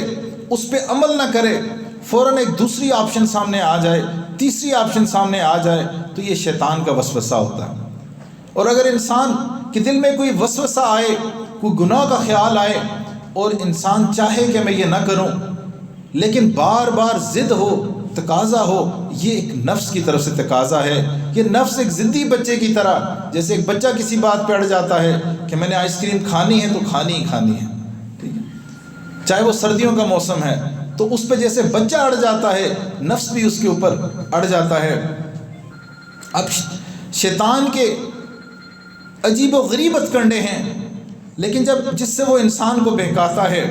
اس پہ عمل نہ کرے، فوراً ایک دوسری آپشن سامنے آ جائے، تیسری آپشن سامنے آ جائے، تو یہ شیطان کا وسوسہ ہوتا ہے۔ اور اگر انسان کے دل میں کوئی وسوسہ آئے، کوئی گناہ کا خیال آئے، اور انسان چاہے کہ میں یہ نہ کروں، لیکن بار بار ضد ہو، تقاضا ہو، یہ ایک نفس کی طرف سے تقاضا ہے۔ یہ نفس ایک ضدی بچے کی طرح، جیسے ایک بچہ کسی بات پہ اڑ جاتا ہے کہ میں نے آئس کریم کھانی ہے تو کھانی ہی کھانی ہے، ٹھیک ہے، چاہے وہ سردیوں کا موسم ہے، تو اس پہ جیسے بچہ اڑ جاتا ہے، نفس بھی اس کے اوپر اڑ جاتا ہے۔ اب شیطان کے عجیب و غریب کنڈے ہیں لیکن جس سے وہ انسان کو بہکاتا ہے،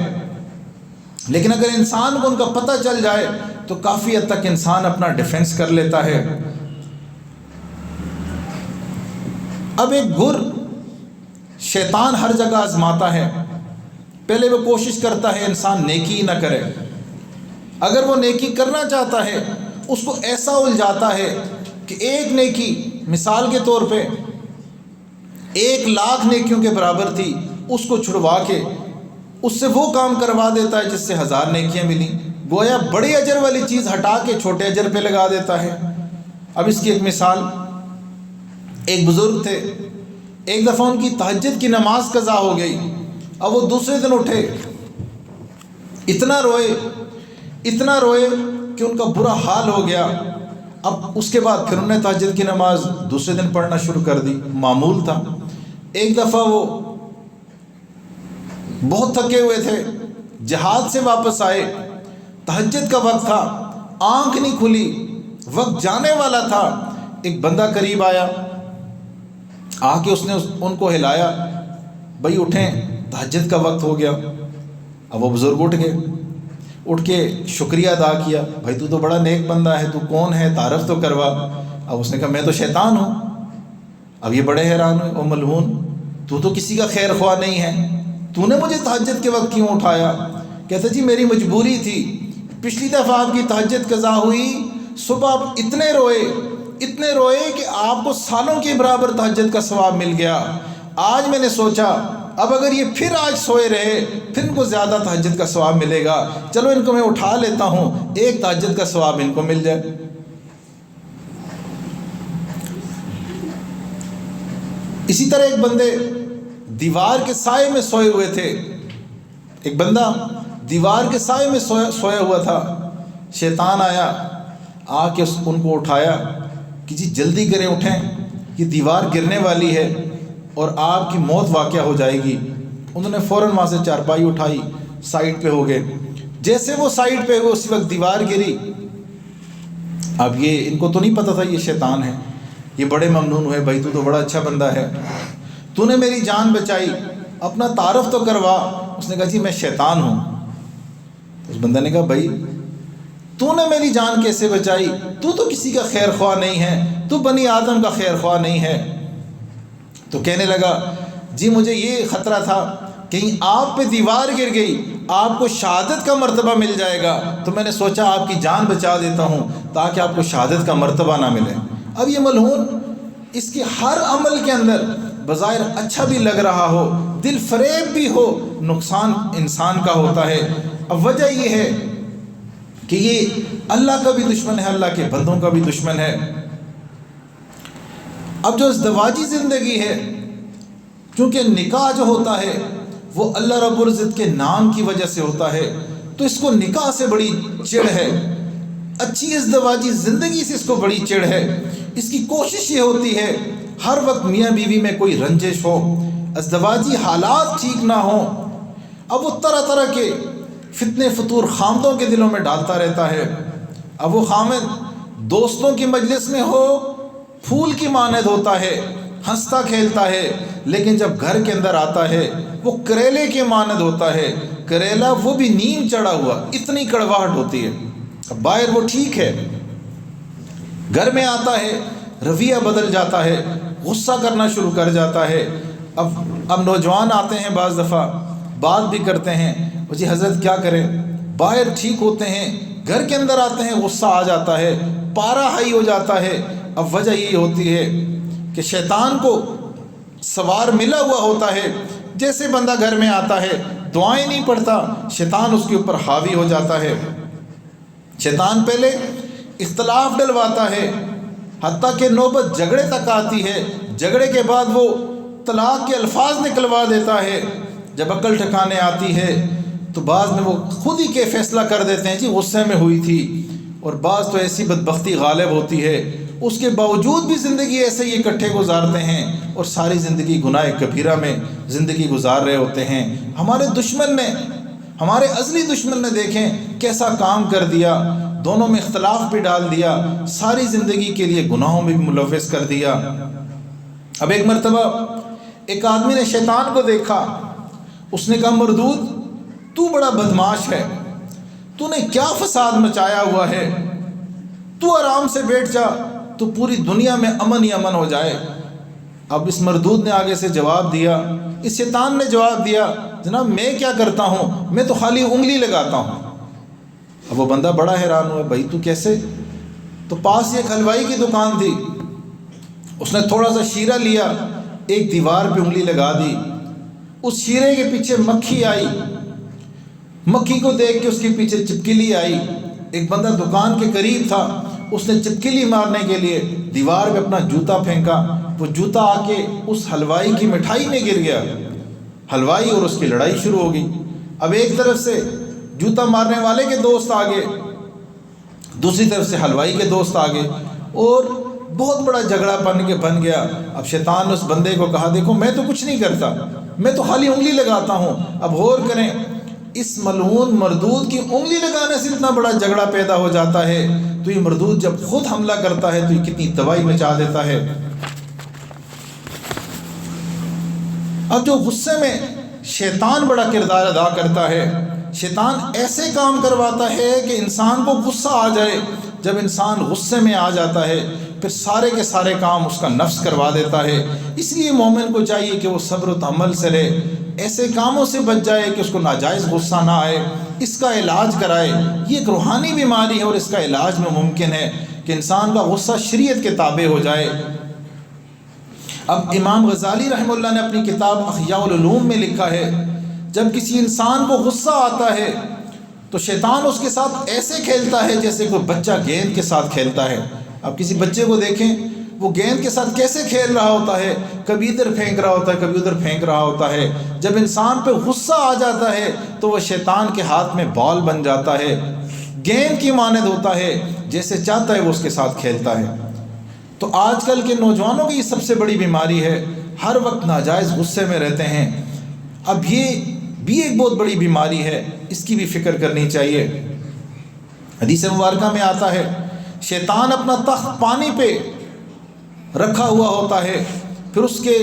لیکن اگر انسان کو ان کا پتہ چل جائے تو کافی حد تک انسان اپنا ڈیفنس کر لیتا ہے۔ اب ایک گر شیطان ہر جگہ آزماتا ہے، پہلے وہ کوشش کرتا ہے انسان نیکی ہی نہ کرے، اگر وہ نیکی کرنا چاہتا ہے اس کو ایسا الجھاتا ہے کہ ایک نیکی مثال کے طور پہ 1,00,000 نیکیوں کے برابر تھی، اس کو چھڑوا کے اس سے وہ کام کروا دیتا ہے جس سے 1000 نیکیاں ملیں، گویا بڑے اجر والی چیز ہٹا کے چھوٹے اجر پہ لگا دیتا ہے۔ اب اس کی ایک مثال، ایک بزرگ تھے، ایک دفعہ ان کی تہجد کی نماز قضا ہو گئی، اب وہ دوسرے دن اٹھے، اتنا روئے کہ ان کا برا حال ہو گیا۔ اب اس کے بعد پھر انہوں نے تہجد کی نماز دوسرے دن پڑھنا شروع کر دی، معمول تھا۔ ایک دفعہ وہ بہت تھکے ہوئے تھے، جہاد سے واپس آئے، تہجد کا وقت تھا، آنکھ نہیں کھلی، وقت جانے والا تھا، ایک بندہ قریب آیا، آ کے اس نے ان کو ہلایا، بھائی اٹھیں تہجد کا وقت ہو گیا۔ اب وہ بزرگ اٹھ کے شکریہ ادا کیا، بھائی تو بڑا نیک بندہ ہے، تو کون ہے، تعارف تو کروا۔ اب اس نے کہا میں تو شیطان ہوں۔ اب یہ بڑے حیران ہوئے، او ملعون، تو کسی کا خیر خواہ نہیں ہے، تو نے مجھے تہجد کے وقت کیوں اٹھایا؟ کہتا جی میری مجبوری تھی، پچھلی دفعہ آپ کی تہجد قضا ہوئی، صبح آپ اتنے روئے کہ آپ کو سالوں کے برابر تہجد کا ثواب مل گیا۔ آج میں نے سوچا اب اگر یہ پھر آج سوئے رہے پھر ان کو زیادہ تہجد کا ثواب ملے گا، چلو ان کو میں اٹھا لیتا ہوں، ایک تہجد کا ثواب ان کو مل جائے۔ اسی طرح ایک بندے دیوار کے سائے میں سوئے ہوئے تھے، ایک بندہ دیوار کے سائے میں سویا ہوا تھا، شیطان آیا، آ کے ان کو اٹھایا کہ جی جلدی کریں، اٹھیں، یہ دیوار گرنے والی ہے اور آپ کی موت واقع ہو جائے گی۔ انہوں نے فوراً وہاں سے چارپائی اٹھائی، سائڈ پہ ہو گئے، جیسے وہ سائڈ پہ ہوئے اسی وقت دیوار گری۔ اب یہ ان کو تو نہیں پتہ تھا یہ شیطان ہے، یہ بڑے ممنون ہوئے، بھائی تو بڑا اچھا بندہ ہے، تو نے میری جان بچائی، اپنا تعارف تو کروا۔ اس نے کہا جی میں شیطان ہوں۔ اس بندہ نے کہا بھائی تو نے میری جان کیسے بچائی، تو کسی کا خیر خواہ نہیں ہے، تو بنی آدم کا خیر خواہ نہیں ہے۔ تو کہنے لگا جی مجھے یہ خطرہ تھا کہیں آپ پہ دیوار گر گئی، آپ کو شہادت کا مرتبہ مل جائے گا، تو میں نے سوچا آپ کی جان بچا دیتا ہوں تاکہ آپ کو شہادت کا مرتبہ نہ ملے۔ اب یہ ملعون اس کے ہر عمل کے اندر بظاہر اچھا بھی لگ رہا ہو، دل فریب بھی ہو، نقصان انسان کا ہوتا ہے۔ اب وجہ یہ ہے کہ یہ اللہ کا بھی دشمن ہے، اللہ کے بندوں کا بھی دشمن ہے۔ اب جو ازدواجی زندگی ہے، کیونکہ نکاح جو ہوتا ہے وہ اللہ رب العزت کے نام کی وجہ سے ہوتا ہے، تو اس کو نکاح سے بڑی چڑ ہے، اچھی ازدواجی زندگی سے اس کو بڑی چڑ ہے۔ اس کی کوشش یہ ہوتی ہے ہر وقت میاں بیوی میں کوئی رنجش ہو، ازدواجی حالات ٹھیک نہ ہوں۔ اب وہ طرح طرح کے فتنے فطور خامدوں کے دلوں میں ڈالتا رہتا ہے۔ اب وہ خامد دوستوں کی مجلس میں ہو پھول کی مانند ہوتا ہے، ہنستا کھیلتا ہے، لیکن جب گھر کے اندر آتا ہے وہ کریلے کے مانند ہوتا ہے، کریلا وہ بھی نیم چڑھا ہوا، اتنی کڑواہٹ ہوتی ہے۔ اب باہر وہ ٹھیک ہے، گھر میں آتا ہے رویہ بدل جاتا ہے، غصہ کرنا شروع کر جاتا ہے۔ اب نوجوان آتے ہیں، بعض دفعہ بات بھی کرتے ہیں، جی حضرت کیا کریں، باہر ٹھیک ہوتے ہیں، گھر کے اندر آتے ہیں غصہ آ جاتا ہے، پارا ہائی ہو جاتا ہے۔ اب وجہ یہ ہوتی ہے کہ شیطان کو سوار ملا ہوا ہوتا ہے، جیسے بندہ گھر میں آتا ہے دعائیں نہیں پڑھتا، شیطان اس کے اوپر حاوی ہو جاتا ہے۔ شیطان پہلے اختلاف ڈلواتا ہے، حتیٰ کہ نوبت جھگڑے تک آتی ہے، جھگڑے کے بعد وہ طلاق کے الفاظ نکلوا دیتا ہے۔ جب عقل ٹھکانے آتی ہے تو بعض میں وہ خود ہی کے فیصلہ کر دیتے ہیں جی غصے میں ہوئی تھی، اور بعض تو ایسی بدبختی غالب ہوتی ہے، اس کے باوجود بھی زندگی ایسے ہی اکٹھے گزارتے ہیں اور ساری زندگی گناہ کبیرہ میں زندگی گزار رہے ہوتے ہیں۔ ہمارے دشمن نے، ہمارے ازلی دشمن نے دیکھیں کیسا کام کر دیا، دونوں میں اختلاف بھی ڈال دیا، ساری زندگی کے لیے گناہوں میں بھی ملوث کر دیا۔ اب ایک مرتبہ ایک آدمی نے شیطان کو دیکھا، اس نے کہا مردود تو بڑا بدماش ہے، تو نے کیا فساد مچایا ہوا ہے، تو آرام سے بیٹھ جا تو پوری دنیا میں امن ہی امن ہو جائے۔ اب اس مردود نے آگے سے جواب دیا، اس شیطان نے جواب دیا جناب میں کیا کرتا ہوں، میں تو خالی انگلی لگاتا ہوں۔ اب وہ بندہ بڑا حیران ہوا، بھائی تو کیسے؟ تو پاس ایک حلوائی کی دکان تھی، اس نے تھوڑا سا شیرہ لیا، ایک دیوار پہ انگلی لگا دی، اس شیرے کے پیچھے مکھی آئی، مکھی کو دیکھ کے اس کے پیچھے چپکلی آئی۔ ایک بندہ دکان کے قریب تھا، اس نے چپکلی مارنے کے لیے دیوار پہ اپنا جوتا پھینکا، وہ جوتا آ کے اس حلوائی کی مٹھائی میں گر گیا، حلوائی اور اس کی لڑائی شروع ہو گئی۔ اب ایک طرف سے جوتا مارنے والے کے دوست آگے، دوسری طرف سے حلوائی کے دوست آگے، اور بہت بڑا جھگڑا بن گیا۔ اب شیطان نے اس بندے کو کہا دیکھو میں تو کچھ نہیں کرتا، میں تو خالی انگلی لگاتا ہوں۔ اب غور کریں، اس ملعون مردود کی انگلی لگانے سے اتنا بڑا جھگڑا پیدا ہو جاتا ہے، تو یہ مردود جب خود حملہ کرتا ہے تو یہ کتنی تباہی مچا دیتا ہے۔ اب جو غصے میں شیطان بڑا کردار ادا کرتا ہے، شیطان ایسے کام کرواتا ہے کہ انسان کو غصہ آ جائے۔ جب انسان غصے میں آ جاتا ہے پھر سارے کے سارے کام اس کا نفس کروا دیتا ہے۔ اس لیے مومن کو چاہیے کہ وہ صبر و تحمل سے رہے، ایسے کاموں سے بچ جائے کہ اس کو ناجائز غصہ نہ آئے، اس کا علاج کرائے۔ یہ ایک روحانی بیماری ہے اور اس کا علاج میں ممکن ہے کہ انسان کا غصہ شریعت کے تابع ہو جائے۔ اب امام غزالی رحمہ اللہ نے اپنی کتاب احیاء العلوم میں لکھا ہے، جب کسی انسان کو غصہ آتا ہے تو شیطان اس کے ساتھ ایسے کھیلتا ہے جیسے کوئی بچہ گیند کے ساتھ کھیلتا ہے۔ اب کسی بچے کو دیکھیں، وہ گیند کے ساتھ کیسے کھیل رہا ہوتا ہے، کبھی ادھر پھینک رہا ہوتا ہے، کبھی ادھر پھینک رہا ہوتا ہے۔ جب انسان پہ غصہ آ جاتا ہے تو وہ شیطان کے ہاتھ میں بال بن جاتا ہے، گیند کی مانند ہوتا ہے، جیسے چاہتا ہے وہ اس کے ساتھ کھیلتا ہے۔ تو آج کل کے نوجوانوں کی یہ سب سے بڑی بیماری ہے، ہر وقت ناجائز غصے میں رہتے ہیں۔ اب یہ بھی ایک بہت بڑی بیماری ہے، اس کی بھی فکر کرنی چاہیے۔ حدیث مبارکہ میں آتا ہے شیطان اپنا تخت پانی پہ رکھا ہوا ہوتا ہے، پھر اس کے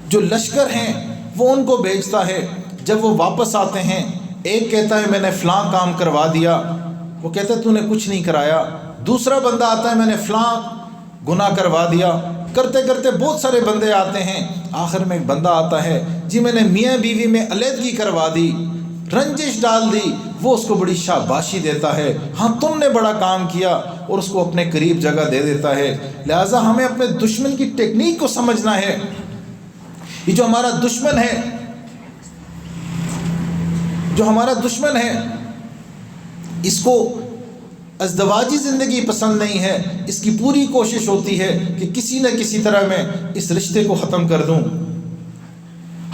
جو لشکر ہیں وہ ان کو بھیجتا ہے۔ جب وہ واپس آتے ہیں، ایک کہتا ہے میں نے فلاں کام کروا دیا، وہ کہتا ہے تو نے کچھ نہیں کرایا۔ دوسرا بندہ آتا ہے میں نے فلاں گناہ کروا دیا، کرتے کرتے بہت سارے بندے آتے ہیں، آخر میں ایک بندہ آتا ہے جی میں نے میاں بیوی میں علیحدگی کروا دی، رنجش ڈال دی۔ وہ اس کو بڑی شاباشی دیتا ہے، ہاں تم نے بڑا کام کیا، اور اس کو اپنے قریب جگہ دے دیتا ہے۔ لہٰذا ہمیں اپنے دشمن کی ٹیکنیک کو سمجھنا ہے۔ یہ جو ہمارا دشمن ہے، جو ہمارا دشمن ہے، اس کو ازدواجی زندگی پسند نہیں ہے، اس کی پوری کوشش ہوتی ہے کہ کسی نہ کسی طرح میں اس رشتے کو ختم کر دوں۔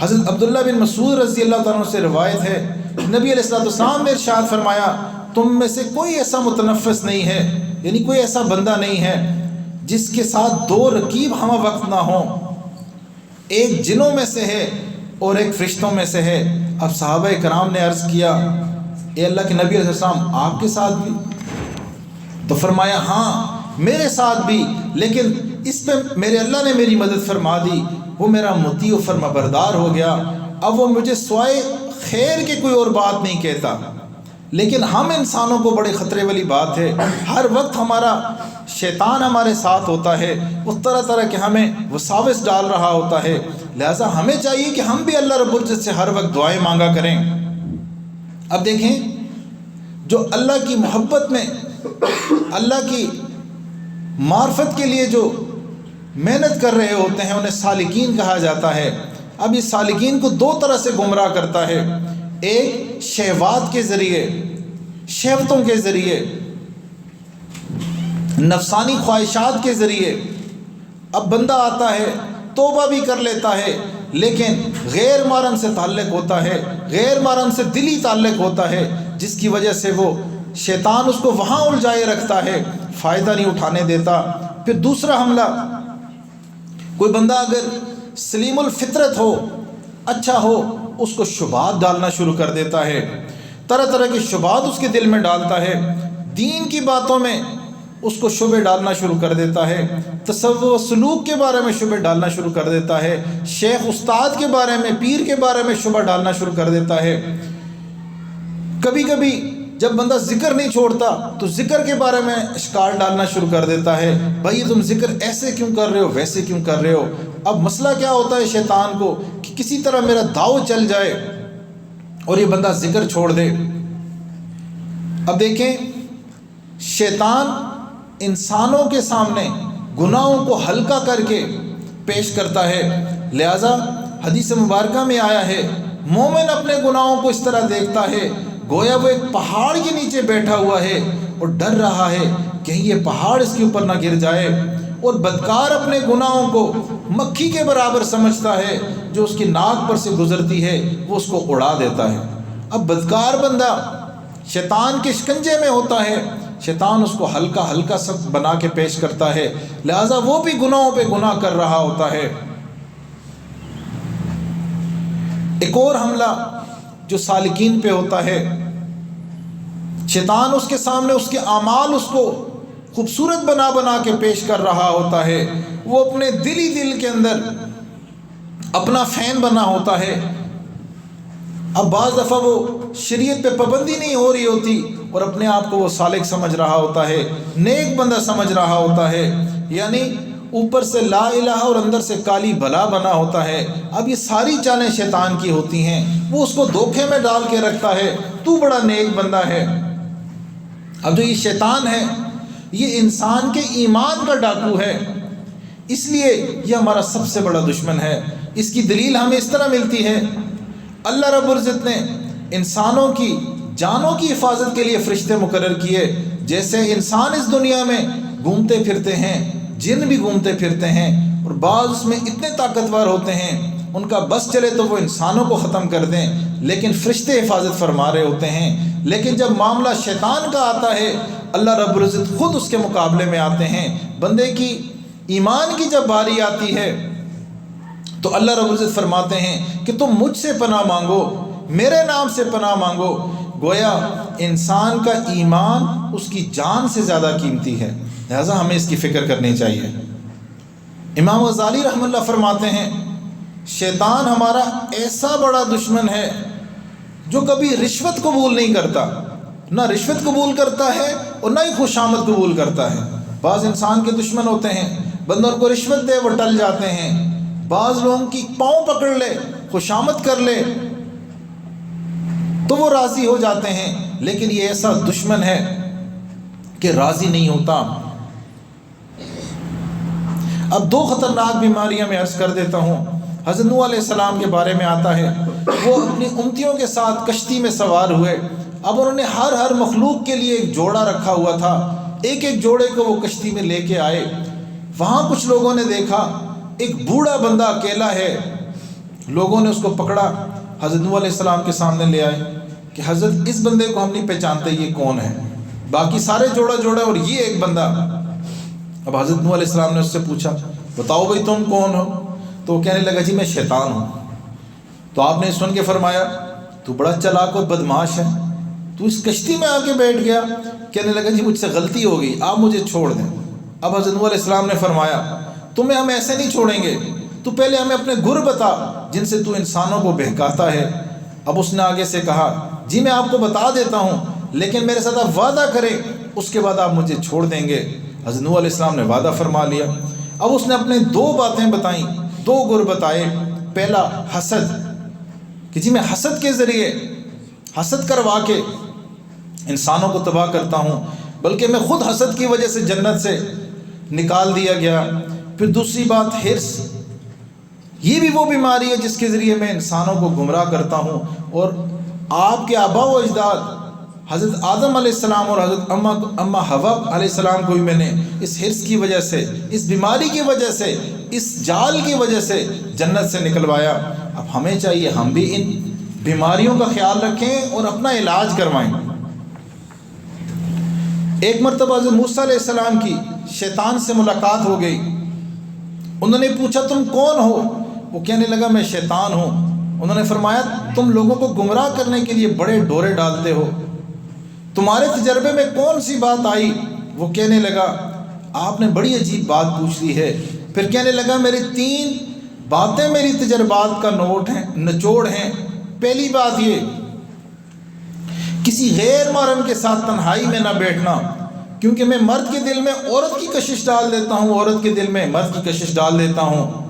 حضرت عبداللہ بن مسعود رضی اللہ تعالیٰ عنہ سے روایت ہے، نبی علیہ السلام نے ارشاد فرمایا تم میں سے کوئی ایسا متنفس نہیں ہے، یعنی کوئی ایسا بندہ نہیں ہے جس کے ساتھ دو رقیب ہمہ وقت نہ ہوں، ایک جنوں میں سے ہے اور ایک فرشتوں میں سے ہے۔ اب صحابہ کرام نے عرض کیا اے اللہ کے نبی علیہ السلام آپ کے ساتھ بھی؟ تو فرمایا ہاں میرے ساتھ بھی، لیکن اس پہ میرے اللہ نے میری مدد فرما دی، وہ میرا مطیع و فرما بردار ہو گیا، اب وہ مجھے سوائے خیر کے کوئی اور بات نہیں کہتا۔ لیکن ہم انسانوں کو بڑے خطرے والی بات ہے، ہر وقت ہمارا شیطان ہمارے ساتھ ہوتا ہے، وہ طرح طرح کے ہمیں وساوس ڈال رہا ہوتا ہے۔ لہٰذا ہمیں چاہیے کہ ہم بھی اللہ رب العزت سے ہر وقت دعائیں مانگا کریں۔ اب دیکھیں جو اللہ کی محبت میں، اللہ کی معرفت کے لیے جو محنت کر رہے ہوتے ہیں انہیں سالکین کہا جاتا ہے۔ اب اس سالکین کو دو طرح سے گمراہ کرتا ہے، ایک شہوات کے ذریعے، شہوتوں کے ذریعے، نفسانی خواہشات کے ذریعے۔ اب بندہ آتا ہے توبہ بھی کر لیتا ہے، لیکن غیر محرم سے تعلق ہوتا ہے، غیر محرم سے دلی تعلق ہوتا ہے، جس کی وجہ سے وہ شیطان اس کو وہاں الجھائے رکھتا ہے، فائدہ نہیں اٹھانے دیتا۔ پھر دوسرا حملہ، کوئی بندہ اگر سلیم الفطرت ہو، اچھا ہو، اس کو شبہات ڈالنا شروع کر دیتا ہے، طرح طرح کے شبہات اس کے دل میں ڈالتا ہے، دین کی باتوں میں اس کو شبہ ڈالنا شروع کر دیتا ہے، تصوف و سلوک کے بارے میں شبہ ڈالنا شروع کر دیتا ہے، شیخ استاد کے بارے میں، پیر کے بارے میں شبہ ڈالنا شروع کر دیتا ہے۔ کبھی کبھی جب بندہ ذکر نہیں چھوڑتا تو ذکر کے بارے میں اشکال ڈالنا شروع کر دیتا ہے، بھائی تم ذکر ایسے کیوں کر رہے ہو، ویسے کیوں کر رہے ہو۔ اب مسئلہ کیا ہوتا ہے شیطان کو کہ کسی طرح میرا داؤ چل جائے اور یہ بندہ ذکر چھوڑ دے۔ اب دیکھیں، شیطان انسانوں کے سامنے گناہوں کو ہلکا کر کے پیش کرتا ہے، لہذا حدیث مبارکہ میں آیا ہے مومن اپنے گناہوں کو اس طرح دیکھتا ہے گویا وہ ایک پہاڑ کے نیچے بیٹھا ہوا ہے اور ڈر رہا ہے کہیں یہ پہاڑ اس کے اوپر نہ گر جائے، اور بدکار اپنے گناہوں کو مکھی کے برابر سمجھتا ہے جو اس کی ناک پر سے گزرتی ہے وہ اس کو اڑا دیتا ہے۔ اب بدکار بندہ شیطان کے شکنجے میں ہوتا ہے، شیطان اس کو ہلکا ہلکا سب بنا کے پیش کرتا ہے، لہذا وہ بھی گناہوں پہ گناہ کر رہا ہوتا ہے۔ ایک اور حملہ جو سالکین پہ ہوتا ہے، شیطان اس کے سامنے اس کے اعمال اس کو خوبصورت بنا بنا کے پیش کر رہا ہوتا ہے، وہ اپنے دل کے اندر اپنا فین بنا ہوتا ہے۔ اب بعض دفعہ وہ شریعت پہ پابندی نہیں ہو رہی ہوتی اور اپنے آپ کو وہ سالک سمجھ رہا ہوتا ہے، نیک بندہ سمجھ رہا ہوتا ہے، یعنی اوپر سے لا الہ اور اندر سے کالی بلا بنا ہوتا ہے۔ اب یہ ساری چالیں شیطان کی ہوتی ہیں، وہ اس کو دھوکے میں ڈال کے رکھتا ہے، تو بڑا نیک بندہ ہے۔ اب جو یہ شیطان ہے یہ انسان کے ایمان کا ڈاکو ہے، اس لیے یہ ہمارا سب سے بڑا دشمن ہے۔ اس کی دلیل ہمیں اس طرح ملتی ہے، اللہ رب العزت نے انسانوں کی جانوں کی حفاظت کے لیے فرشتے مقرر کیے، جیسے انسان اس دنیا میں گھومتے پھرتے ہیں، جن بھی گھومتے پھرتے ہیں، اور بعض اس میں اتنے طاقتور ہوتے ہیں ان کا بس چلے تو وہ انسانوں کو ختم کر دیں، لیکن فرشتے حفاظت فرما رہے ہوتے ہیں۔ لیکن جب معاملہ شیطان کا آتا ہے اللہ رب العزت خود اس کے مقابلے میں آتے ہیں۔ بندے کی ایمان کی جب باری آتی ہے تو اللہ رب العزت فرماتے ہیں کہ تم مجھ سے پناہ مانگو، میرے نام سے پناہ مانگو۔ گویا انسان کا ایمان اس کی جان سے زیادہ قیمتی ہے، لہذا ہمیں اس کی فکر کرنی چاہیے۔ امام غزالی رحمہ اللہ فرماتے ہیں شیطان ہمارا ایسا بڑا دشمن ہے جو کبھی رشوت قبول نہیں کرتا، نہ رشوت قبول کرتا ہے اور نہ ہی خوشامد قبول کرتا ہے۔ بعض انسان کے دشمن ہوتے ہیں، بندوں کو رشوت دے وہ ٹل جاتے ہیں، بعض لوگوں کی پاؤں پکڑ لے، خوشامد کر لے تو وہ راضی ہو جاتے ہیں، لیکن یہ ایسا دشمن ہے کہ راضی نہیں ہوتا۔ اب دو خطرناک بیماریاں میں عرض کر دیتا ہوں۔ حضرت نوح علیہ السلام کے بارے میں آتا ہے، وہ اپنی امتیوں کے ساتھ کشتی میں سوار ہوئے۔ اب انہوں نے ہر مخلوق کے لیے ایک جوڑا رکھا ہوا تھا، ایک جوڑے کو وہ کشتی میں لے کے آئے۔ وہاں کچھ لوگوں نے دیکھا ایک بوڑھا بندہ اکیلا ہے، لوگوں نے اس کو پکڑا، حضرت نوح علیہ السلام کے سامنے لے آئے کہ حضرت اس بندے کو ہم نہیں پہچانتے یہ کون ہے، باقی سارے جوڑا اور یہ ایک بندہ۔ اب حضرت نوح علیہ السلام نے اس سے پوچھا بتاؤ بھائی تم کون ہو؟ تو وہ کہنے لگا جی میں شیطان ہوں۔ تو آپ نے سن کے فرمایا تو بڑا چلاک اور بدماش ہے، تو اس کشتی میں آ کے بیٹھ گیا۔ کہنے لگا جی مجھ سے غلطی ہو گئی، آپ مجھے چھوڑ دیں۔ اب حضرت نوح علیہ السلام نے فرمایا تمہیں ہم ایسے نہیں چھوڑیں گے، تو پہلے ہمیں اپنے گر بتا جن سے تو انسانوں کو بہکاتا ہے۔ اب اس نے آگے سے کہا جی میں آپ کو بتا دیتا ہوں، لیکن میرے ساتھ آپ وعدہ کریں، اس کے بعد آپ مجھے چھوڑ دیں گے۔ حضرت نوح علیہ السلام نے وعدہ فرما لیا۔ اب اس نے اپنے دو باتیں بتائیں، دو گر بتائے۔ پہلا حسد، کہ جی میں حسد کے ذریعے حسد کروا کے انسانوں کو تباہ کرتا ہوں، بلکہ میں خود حسد کی وجہ سے جنت سے نکال دیا گیا۔ پھر دوسری بات حرص، یہ بھی وہ بیماری ہے جس کے ذریعے میں انسانوں کو گمراہ کرتا ہوں، اور آپ کے آباء و اجداد حضرت آدم علیہ السلام اور حضرت اماں حوا علیہ السلام کو بھی میں نے اس حرص کی وجہ سے، اس بیماری کی وجہ سے، اس جال کی وجہ سے جنت سے نکلوایا۔ اب ہمیں چاہیے ہم بھی ان بیماریوں کا خیال رکھیں اور اپنا علاج کروائیں۔ ایک مرتبہ حضرت موسیٰ علیہ السلام کی شیطان سے ملاقات ہو گئی۔ انہوں نے پوچھا تم کون ہو؟ وہ کہنے لگا میں شیطان ہوں۔ انہوں نے فرمایا تم لوگوں کو گمراہ کرنے کے لیے بڑے ڈورے ڈالتے ہو، تمہارے تجربے میں کون سی بات آئی وہ کہنے لگا آپ نے بڑی عجیب بات پوچھ لی ہے. پھر کہنے لگا میری 3 باتیں میری تجربات کا نچوڑ ہیں. پہلی بات یہ، کسی غیر محرم کے ساتھ تنہائی میں نہ بیٹھنا، کیونکہ میں مرد کے دل میں عورت کی کشش ڈال دیتا ہوں، عورت کے دل میں مرد کی کشش ڈال دیتا ہوں،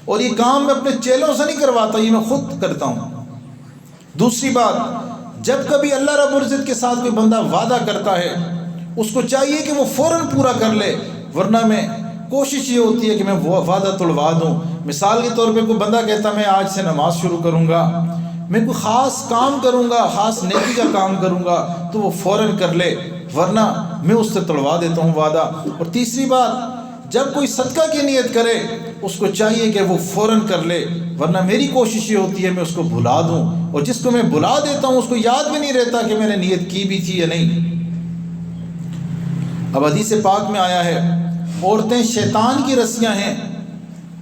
اور یہ کام میں اپنے چیلوں سے نہیں کرواتا، یہ میں خود کرتا ہوں. دوسری بات، جب کبھی اللہ رب العزت کے ساتھ کوئی بندہ وعدہ کرتا ہے اس کو چاہیے کہ وہ فوراً پورا کر لے، ورنہ میں کوشش یہ ہوتی ہے کہ میں وہ وعدہ توڑوا دوں. مثال کے طور پہ کوئی بندہ کہتا میں آج سے نماز شروع کروں گا، میں کوئی خاص کام کروں گا، خاص نیکی کا کام کروں گا، تو وہ فوراً کر لے، ورنہ میں اس سے توڑوا دیتا ہوں وعدہ. اور تیسری بات، جب کوئی صدقہ کی نیت کرے اس کو چاہیے کہ وہ فوراً کر لے، ورنہ میری کوشش یہ ہوتی ہے میں اس کو بھلا دوں، اور جس کو میں بھلا دیتا ہوں اس کو یاد بھی نہیں رہتا کہ میں نے نیت کی بھی تھی یا نہیں. اب حدیث پاک میں آیا ہے عورتیں شیطان کی رسیاں ہیں،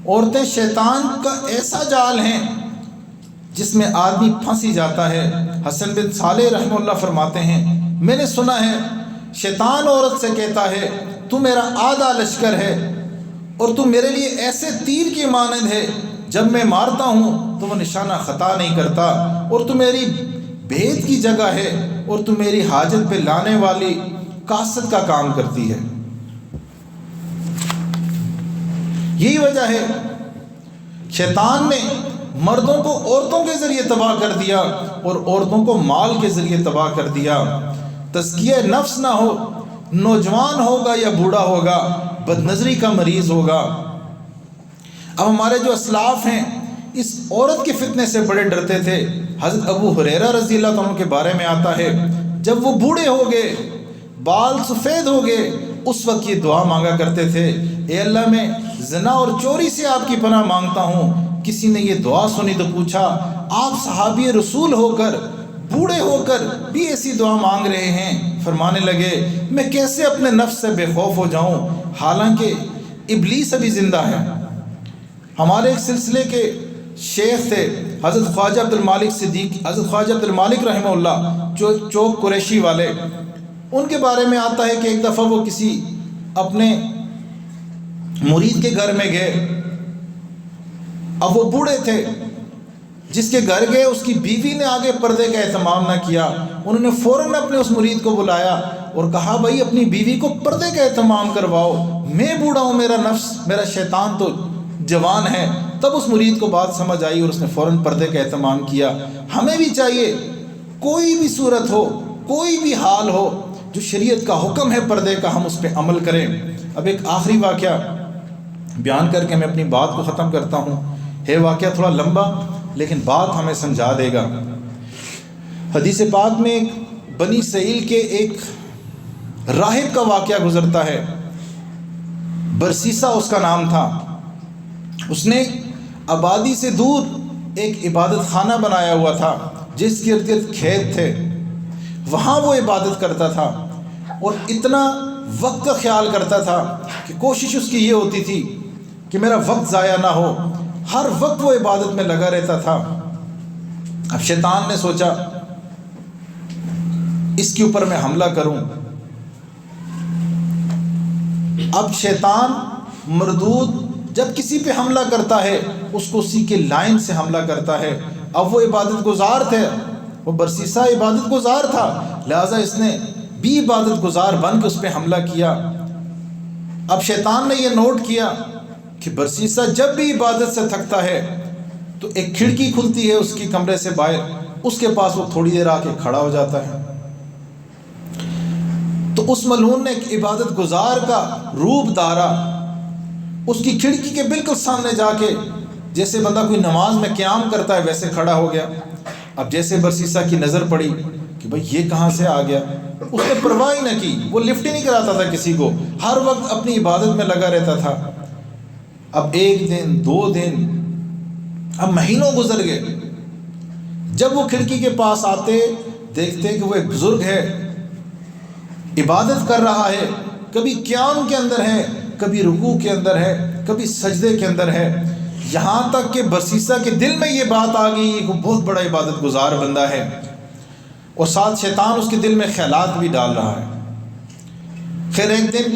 عورتیں شیطان کا ایسا جال ہیں جس میں آدمی پھنسی جاتا ہے. حسن بن صالح رحمہ اللہ فرماتے ہیں میں نے سنا ہے شیطان عورت سے کہتا ہے تو میرا آدھا لشکر ہے اور تو میرے لیے ایسے تیر کی مانند ہے، جب میں مارتا ہوں تو وہ نشانہ خطا نہیں کرتا، اور تو میری بھید کی جگہ ہے، اور تو میری حاجت پہ لانے والی کاسد کا کام کرتی ہے. یہی وجہ ہے شیطان نے مردوں کو عورتوں کے ذریعے تباہ کر دیا اور عورتوں کو مال کے ذریعے تباہ کر دیا. تزکیہ نفس نہ ہو، نوجوان ہوگا یا بوڑھا ہوگا، بد نظری کا مریض ہوگا. اب ہمارے جو اسلاف ہیں اس عورت کے فتنے سے بڑے ڈرتے تھے. حضرت ابو ہریرہ رضی اللہ عنہ کے بارے میں آتا ہے جب وہ بوڑھے ہو گئے، بال سفید ہو گئے، اس وقت یہ دعا مانگا کرتے تھے اے اللہ میں زنا اور چوری سے آپ کی پناہ مانگتا ہوں. کسی نے یہ دعا سنی تو پوچھا آپ صحابی رسول ہو کر بوڑھے ہو کر بھی ایسی دعا مانگ رہے ہیں؟ فرمانے لگے میں کیسے اپنے نفس سے بے خوف ہو جاؤں، حالانکہ ابلیس ابھی زندہ ہے. ہمارے ایک سلسلے کے شیخ تھے حضرت خواجہ عبد المالک صدیق، حضرت خواجہ عبد المالک رحمہ اللہ چوک قریشی والے. ان کے بارے میں آتا ہے کہ ایک دفعہ وہ کسی اپنے مرید کے گھر میں گئے. اب وہ بوڑھے تھے، جس کے گھر گئے اس کی بیوی نے آگے پردے کا اہتمام نہ کیا. انہوں نے فوراً اپنے اس مرید کو بلایا اور کہا بھائی اپنی بیوی کو پردے کا اہتمام کرواؤ، میں بوڑھا ہوں، میرا نفس میرا شیطان تو جوان ہے. تب اس مرید کو بات سمجھ آئی اور اس نے فوراً پردے کا اہتمام کیا. ہمیں بھی چاہیے کوئی بھی صورت ہو، کوئی بھی حال ہو، جو شریعت کا حکم ہے پردے کا، ہم اس پہ عمل کریں. اب ایک آخری واقعہ بیان کر کے میں اپنی بات کو ختم کرتا ہوں. ہے واقعہ تھوڑا لمبا لیکن بات ہمیں سمجھا دے گا. حدیث پاک میں بنی اسرائیل کے ایک راہب کا واقعہ گزرتا ہے. برسیسا اس کا نام تھا. اس نے آبادی سے دور ایک عبادت خانہ بنایا ہوا تھا جس کے ارد گرد کھیت تھے. وہاں وہ عبادت کرتا تھا اور اتنا وقت کا خیال کرتا تھا کہ کوشش اس کی یہ ہوتی تھی کہ میرا وقت ضائع نہ ہو. ہر وقت وہ عبادت میں لگا رہتا تھا. اب شیطان نے سوچا اس کے اوپر میں حملہ کروں. اب شیطان مردود جب کسی پہ حملہ کرتا ہے اس کو اسی کے لائن سے حملہ کرتا ہے. اب وہ عبادت گزار تھے، وہ برسیسا عبادت گزار تھا، لہذا اس نے بھی عبادت گزار بن کے اس پہ حملہ کیا. اب شیطان نے یہ نوٹ کیا کہ برسیسا جب بھی عبادت سے تھکتا ہے تو ایک کھڑکی کھلتی ہے اس کی کمرے سے باہر، اس کے پاس وہ تھوڑی دیر آ کے کھڑا ہو جاتا ہے. تو اس ملعون نے ایک عبادت گزار کا روپ دھارا، اس کی کھڑکی کے بالکل سامنے جا کے جیسے بندہ کوئی نماز میں قیام کرتا ہے ویسے کھڑا ہو گیا. اب جیسے برسیسا کی نظر پڑی کہ بھئی یہ کہاں سے آ گیا، اس نے پرواہ ہی نہ کی، وہ لفٹ ہی نہیں کراتا تھا کسی کو، ہر وقت اپنی عبادت میں لگا رہتا تھا. اب 1 دن 2 دن اب مہینوں گزر گئے. جب وہ کھڑکی کے پاس آتے دیکھتے کہ وہ ایک بزرگ ہے، عبادت کر رہا ہے، کبھی قیام کے اندر ہے، کبھی رکوع کے اندر ہے، کبھی سجدے کے اندر ہے. یہاں تک کہ برسیسا کے دل میں یہ بات آ گئی کہ بہت بڑا عبادت گزار بندہ ہے، اور ساتھ شیطان اس کے دل میں خیالات بھی ڈال رہا ہے. خیر ایک دن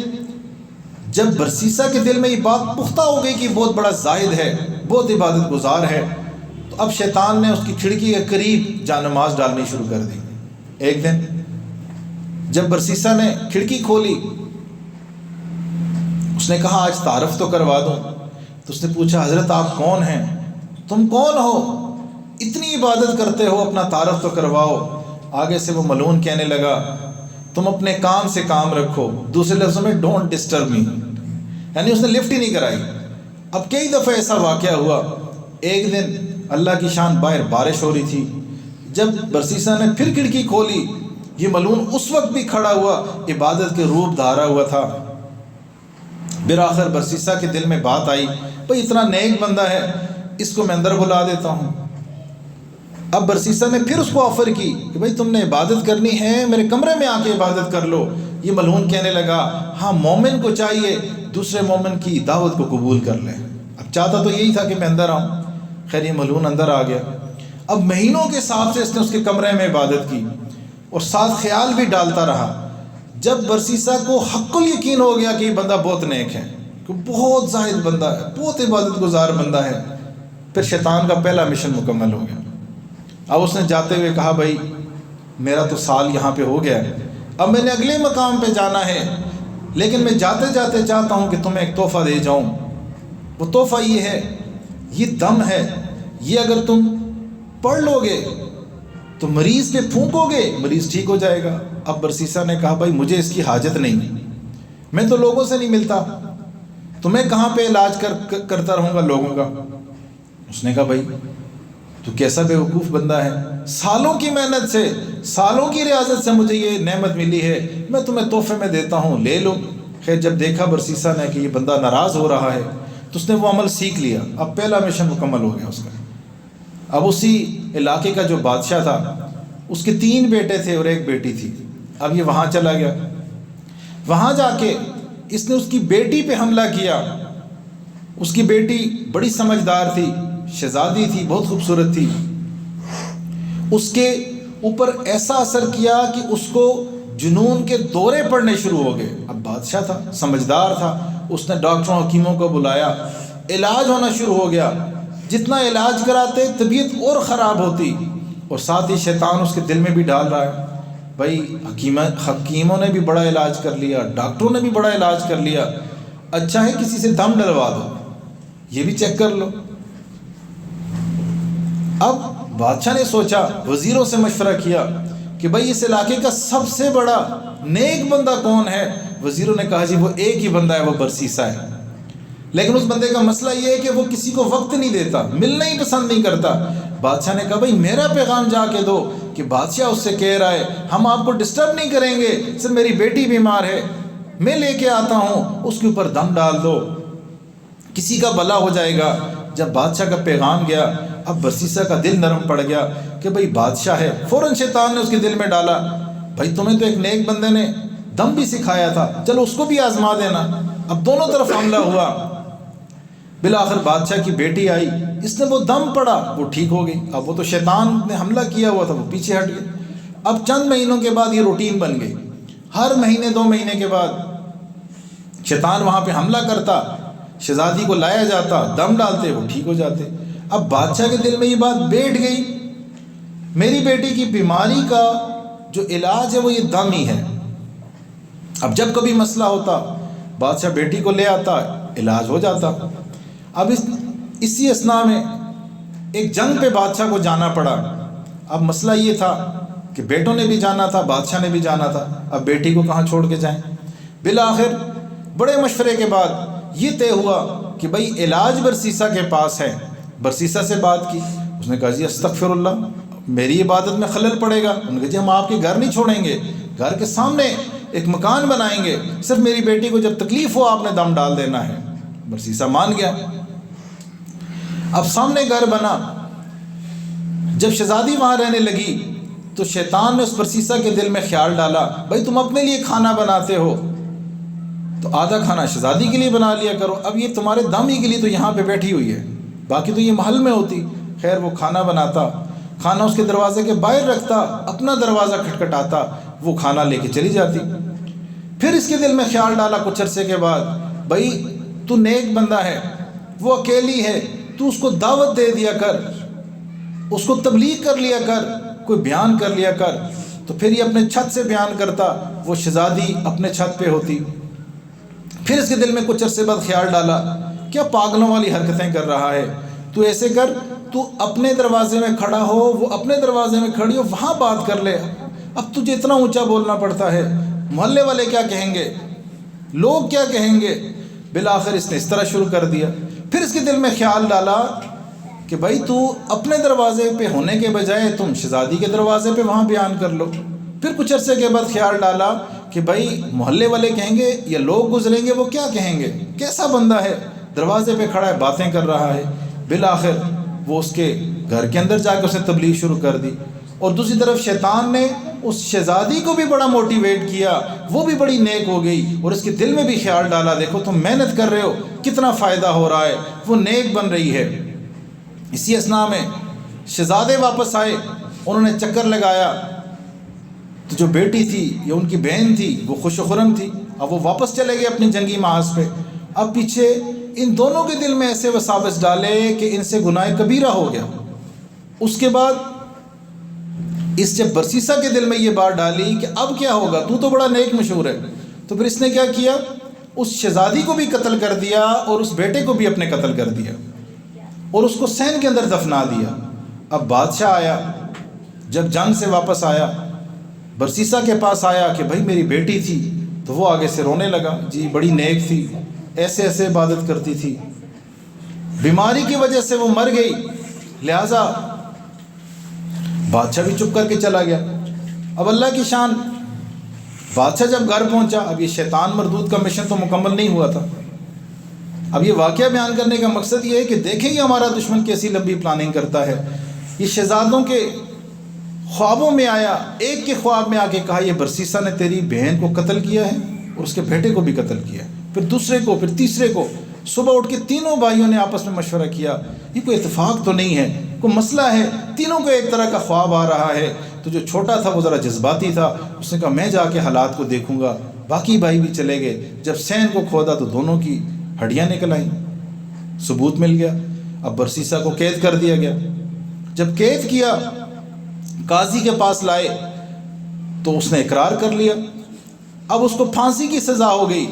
جب برسیسہ کے دل میں یہ بات پختہ ہو گئی کہ بہت بڑا زاہد ہے، بہت عبادت گزار ہے، تو اب شیطان نے اس کی کھڑکی کے قریب جانماز ڈالنی شروع کر دی۔ ایک دن جب برسیسہ نے کھڑکی کھولی، اس نے کہا آج تعارف تو کروا دوں۔ تو اس نے پوچھا حضرت آپ کون ہیں، تم کون ہو، اتنی عبادت کرتے ہو، اپنا تعارف تو کرواؤ۔ آگے سے وہ ملعون کہنے لگا تم اپنے کام سے کام رکھو، دوسرے لفظوں میں ڈونٹ ڈسٹرب می، یعنی اس نے لفٹ ہی نہیں کرائی۔ اب کئی دفعہ ایسا واقعہ ہوا۔ ایک دن اللہ کی شان باہر بارش ہو رہی تھی، جب برسیسہ نے پھر کھڑکی کھولی، یہ ملعون اس وقت بھی کھڑا ہوا، عبادت کے روپ دھارا ہوا تھا۔ بالآخر برسیسہ کے دل میں بات آئی، بھئی اتنا نیک بندہ ہے، اس کو میں اندر بلا دیتا ہوں۔ اب برسیسہ نے پھر اس کو آفر کی کہ بھئی تم نے عبادت کرنی ہے میرے کمرے میں آ کے عبادت کر لو۔ یہ ملعون کہنے لگا ہاں مومن کو چاہیے دوسرے مومن کی دعوت کو قبول کر لے۔ اب چاہتا تو یہی تھا کہ میں اندر آؤں۔ خیر یہ ملعون اندر آ گیا۔ اب مہینوں کے حساب سے اس نے اس کے کمرے میں عبادت کی اور ساتھ خیال بھی ڈالتا رہا۔ جب برسیسہ کو حق الیقین ہو گیا کہ یہ بندہ بہت نیک ہے، کہ بہت زاہد بندہ ہے، بہت عبادت گزار بندہ ہے، پھر شیطان کا پہلا مشن مکمل ہو گیا۔ اب اس نے جاتے ہوئے کہا بھائی میرا تو سال یہاں پہ ہو گیا ہے، اب میں نے اگلے مقام پہ جانا ہے، لیکن میں جاتے جاتے چاہتا ہوں کہ تمہیں ایک تحفہ دے جاؤں۔ وہ تحفہ یہ ہے، یہ دم ہے، یہ اگر تم پڑھ لو گے تو مریض پہ پھونکو گے، مریض ٹھیک ہو جائے گا۔ اب برسیسہ نے کہا بھائی مجھے اس کی حاجت نہیں، میں تو لوگوں سے نہیں ملتا، تو میں کہاں پہ علاج کرتا رہوں گا لوگوں کا۔ اس نے کہا بھائی تو کیسا بے وقوف بندہ ہے، سالوں کی محنت سے، سالوں کی ریاضت سے مجھے یہ نعمت ملی ہے، میں تمہیں تحفے میں دیتا ہوں، لے لو۔ خیر جب دیکھا برسیسہ نے کہ یہ بندہ ناراض ہو رہا ہے تو اس نے وہ عمل سیکھ لیا۔ اب پہلا مشن مکمل ہو گیا اس کا۔ اب اسی علاقے کا جو بادشاہ تھا اس کے 3 بیٹے تھے اور 1 بیٹی تھی۔ اب یہ وہاں چلا گیا، وہاں جا کے اس نے اس کی بیٹی پہ حملہ کیا۔ اس کی بیٹی بڑی سمجھدار تھی، شہزادی تھی، بہت خوبصورت تھی۔ اس کے اوپر ایسا اثر کیا کہ اس کو جنون کے دورے پڑنے شروع ہو گئے۔ اب بادشاہ تھا، سمجھدار تھا، اس نے ڈاکٹروں حکیموں کو بلایا، علاج ہونا شروع ہو گیا۔ جتنا علاج کراتے طبیعت اور خراب ہوتی، اور ساتھ ہی شیطان اس کے دل میں بھی ڈال رہا ہے بھائی حکیموں نے بھی بڑا علاج کر لیا، ڈاکٹروں نے بھی بڑا علاج کر لیا، اچھا ہے کسی سے دم ڈلوا دو، یہ بھی چیک کر لو۔ اب بادشاہ نے سوچا، وزیروں سے مشورہ کیا کہ بھائی اس علاقے کا سب سے بڑا نیک بندہ کون ہے؟ وزیروں نے کہا جی وہ ایک ہی بندہ ہے، وہ برسیسہ ہے، لیکن اس بندے کا مسئلہ یہ ہے کہ وہ کسی کو وقت نہیں دیتا، ملنا ہی پسند نہیں کرتا۔ بادشاہ نے کہا بھائی میرا پیغام جا کے دو کہ بادشاہ اس سے کہہ رہا ہے ہم آپ کو ڈسٹرب نہیں کریں گے، صرف میری بیٹی بیمار ہے، میں لے کے آتا ہوں، اس کے اوپر دم ڈال دو، کسی کا بھلا ہو جائے گا۔ جب بادشاہ کا پیغام گیا، اب برسیسہ کا دل نرم پڑ گیا کہ بھائی بادشاہ ہے۔ فوراً شیطان نے اس کے دل میں ڈالا بھائی تمہیں تو ایک نیک بندے نے دم بھی سکھایا تھا، چلو اس کو بھی آزما دینا۔ اب دونوں طرف حملہ ہوا۔ بالآخر بادشاہ کی بیٹی آئی، اس نے وہ دم پڑا، وہ ٹھیک ہو گئی۔ اب وہ تو شیطان نے حملہ کیا ہوا تھا، وہ پیچھے ہٹ گیا۔ اب چند مہینوں کے بعد یہ روٹین بن گئی، ہر مہینے 2 مہینے کے بعد شیطان وہاں پہ حملہ کرتا، شہزادی کو لایا جاتا، دم ڈالتے، وہ ٹھیک ہو جاتے۔ اب بادشاہ کے دل میں یہ بات بیٹھ گئی، میری بیٹی کی بیماری کا جو علاج ہے وہ یہ دم ہی ہے۔ اب جب کبھی مسئلہ ہوتا بادشاہ بیٹی کو لے آتا، علاج ہو جاتا۔ اب اسی اثناء میں ایک جنگ پہ بادشاہ کو جانا پڑا۔ اب مسئلہ یہ تھا کہ بیٹوں نے بھی جانا تھا، بادشاہ نے بھی جانا تھا، اب بیٹی کو کہاں چھوڑ کے جائیں؟ بالآخر بڑے مشورے کے بعد یہ طے ہوا کہ بھائی علاج برسیسہ کے پاس ہے۔ برسیسہ سے بات کی، اس نے کہا جی استغفر اللہ، میری عبادت میں خلل پڑے گا۔ انہوں نے کہا جی ہم آپ کے گھر نہیں چھوڑیں گے، گھر کے سامنے ایک مکان بنائیں گے، صرف میری بیٹی کو جب تکلیف ہو آپ نے دم ڈال دینا ہے۔ برسیسہ مان گیا۔ اب سامنے گھر بنا، جب شہزادی وہاں رہنے لگی تو شیطان نے اس برسیسہ کے دل میں خیال ڈالا بھائی تم اپنے لیے کھانا بناتے ہو تو آدھا کھانا شہزادی کے لیے بنا لیا کرو، اب یہ تمہارے دم ہی کے لیے تو یہاں پہ بیٹھی ہوئی ہے، باقی تو یہ محل میں ہوتی۔ خیر وہ کھانا بناتا، کھانا اس کے دروازے کے باہر رکھتا، اپنا دروازہ کھٹکھٹاتا، وہ کھانا لے کے چلی جاتی۔ پھر اس کے دل میں خیال ڈالا کچھ عرصے کے بعد، بھائی تو نیک بندہ ہے، وہ اکیلی ہے، تو اس کو دعوت دے دیا کر، اس کو تبلیغ کر لیا کر، کوئی بیان کر لیا کر۔ تو پھر یہ اپنے چھت سے بیان کرتا، وہ شہزادی اپنے چھت پہ ہوتی۔ پھر اس کے دل میں کچھ عرصے بعد خیال ڈالا، کیا پاگلوں والی حرکتیں کر رہا ہے، تو ایسے کر، تو اپنے دروازے میں کھڑا ہو، وہ اپنے دروازے میں کھڑی ہو، وہاں بات کر لے۔ اب تجھے اتنا اونچا بولنا پڑتا ہے، محلے والے کیا کہیں گے، لوگ کیا کہیں گے۔ بالآخر اس نے اس طرح شروع کر دیا۔ پھر اس کے دل میں خیال ڈالا کہ بھائی تو اپنے دروازے پہ ہونے کے بجائے تم شہزادی کے دروازے پہ وہاں بیان کر لو۔ پھر کچھ عرصے کے بعد خیال ڈالا کہ بھائی محلے والے کہیں گے یا لوگ گزریں گے، وہ کیا کہیں گے، کیسا بندہ ہے، دروازے پہ کھڑا ہے، باتیں کر رہا ہے۔ بالآخر وہ اس کے گھر کے اندر جا کے اسے تبلیغ شروع کر دی۔ اور دوسری طرف شیطان نے اس شہزادی کو بھی بڑا موٹیویٹ کیا، وہ بھی بڑی نیک ہو گئی، اور اس کے دل میں بھی خیال ڈالا، دیکھو تم محنت کر رہے ہو، کتنا فائدہ ہو رہا ہے، وہ نیک بن رہی ہے۔ اسی اثناء میں شہزادے واپس آئے، انہوں نے چکر لگایا، تو جو بیٹی تھی یا ان کی بہن تھی وہ خوش و خرم تھی۔ اب وہ واپس چلے گئے اپنی جنگی محاذ پہ۔ اب پیچھے ان دونوں کے دل میں ایسے وساوس ڈالے کہ ان سے گناہ کبیرہ ہو گیا۔ اس کے بعد اس جب برسیسا کے دل میں یہ بات ڈالی کہ اب کیا ہوگا، تو بڑا نیک مشہور ہے، تو پھر اس نے کیا کیا، اس شہزادی کو بھی قتل کر دیا اور اس بیٹے کو بھی اپنے قتل کر دیا اور اس کو سین کے اندر دفنا دیا۔ اب بادشاہ آیا، جب جنگ سے واپس آیا، برسیسا کے پاس آیا کہ بھائی میری بیٹی تھی، تو وہ آگے سے رونے لگا، جی بڑی نیک تھی، ایسے ایسے عبادت کرتی تھی، بیماری کی وجہ سے وہ مر گئی، لہٰذا بادشاہ بھی چپ کر کے چلا گیا۔ اب اللہ کی شان، بادشاہ جب گھر پہنچا، اب یہ شیطان مردود کا مشن تو مکمل نہیں ہوا تھا۔ اب یہ واقعہ بیان کرنے کا مقصد یہ ہے کہ دیکھیں یہ ہمارا دشمن کیسی لمبی پلاننگ کرتا ہے۔ یہ شہزادوں کے خوابوں میں آیا، ایک کے خواب میں آ کے کہا یہ برسیسا نے تیری بہن کو قتل کیا ہے اور اس کے بیٹے کو بھی قتل کیا ہے، پھر دوسرے کو، پھر تیسرے کو۔ صبح اٹھ کے تینوں بھائیوں نے آپس میں مشورہ کیا، یہ کوئی اتفاق تو نہیں ہے، کوئی مسئلہ ہے، تینوں کو ایک طرح کا خواب آ رہا ہے۔ تو جو چھوٹا تھا وہ ذرا جذباتی تھا، اس نے کہا میں جا کے حالات کو دیکھوں گا۔ باقی بھائی بھی چلے گئے، جب سین کو کھودا تو دونوں کی ہڈیاں نکل آئیں، ثبوت مل گیا۔ اب برسیسا کو قید کر دیا گیا۔ جب قید کیا، قاضی کے پاس لائے تو اس نے اقرار کر لیا۔ اب اس کو پھانسی کی سزا ہو گئی۔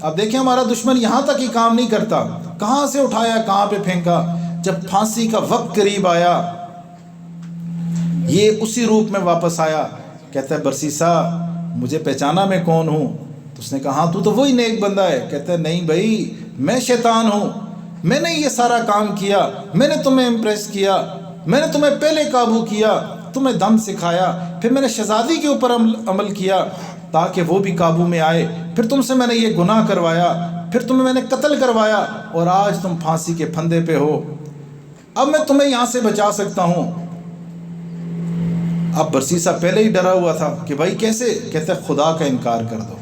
اب دیکھیں ہمارا دشمن یہاں تک ہی کام نہیں کرتا، کہاں سے اٹھایا کہاں پہ پھینکا۔ جب پھانسی کا وقت قریب آیا، یہ اسی روپ میں واپس آیا، کہتا ہے برسیسا مجھے پہچانا میں کون ہوں؟ تو اس نے کہا ہاں تو وہی نیک بندہ ہے۔ کہتا ہے نہیں بھائی، میں شیطان ہوں، میں نے یہ سارا کام کیا، میں نے تمہیں امپریس کیا، میں نے تمہیں پہلے قابو کیا، تمہیں دم سکھایا، پھر میں نے شہزادی کے اوپر عمل کیا تاکہ وہ بھی قابو میں آئے، پھر تم سے میں نے یہ گناہ کروایا، پھر تمہیں میں نے قتل کروایا، اور آج تم پھانسی کے پھندے پہ ہو۔ اب میں تمہیں یہاں سے بچا سکتا ہوں۔ اب برسیسا پہلے ہی ڈرا ہوا تھا کہ بھائی کیسے؟ کہتا ہے خدا کا انکار کر دو۔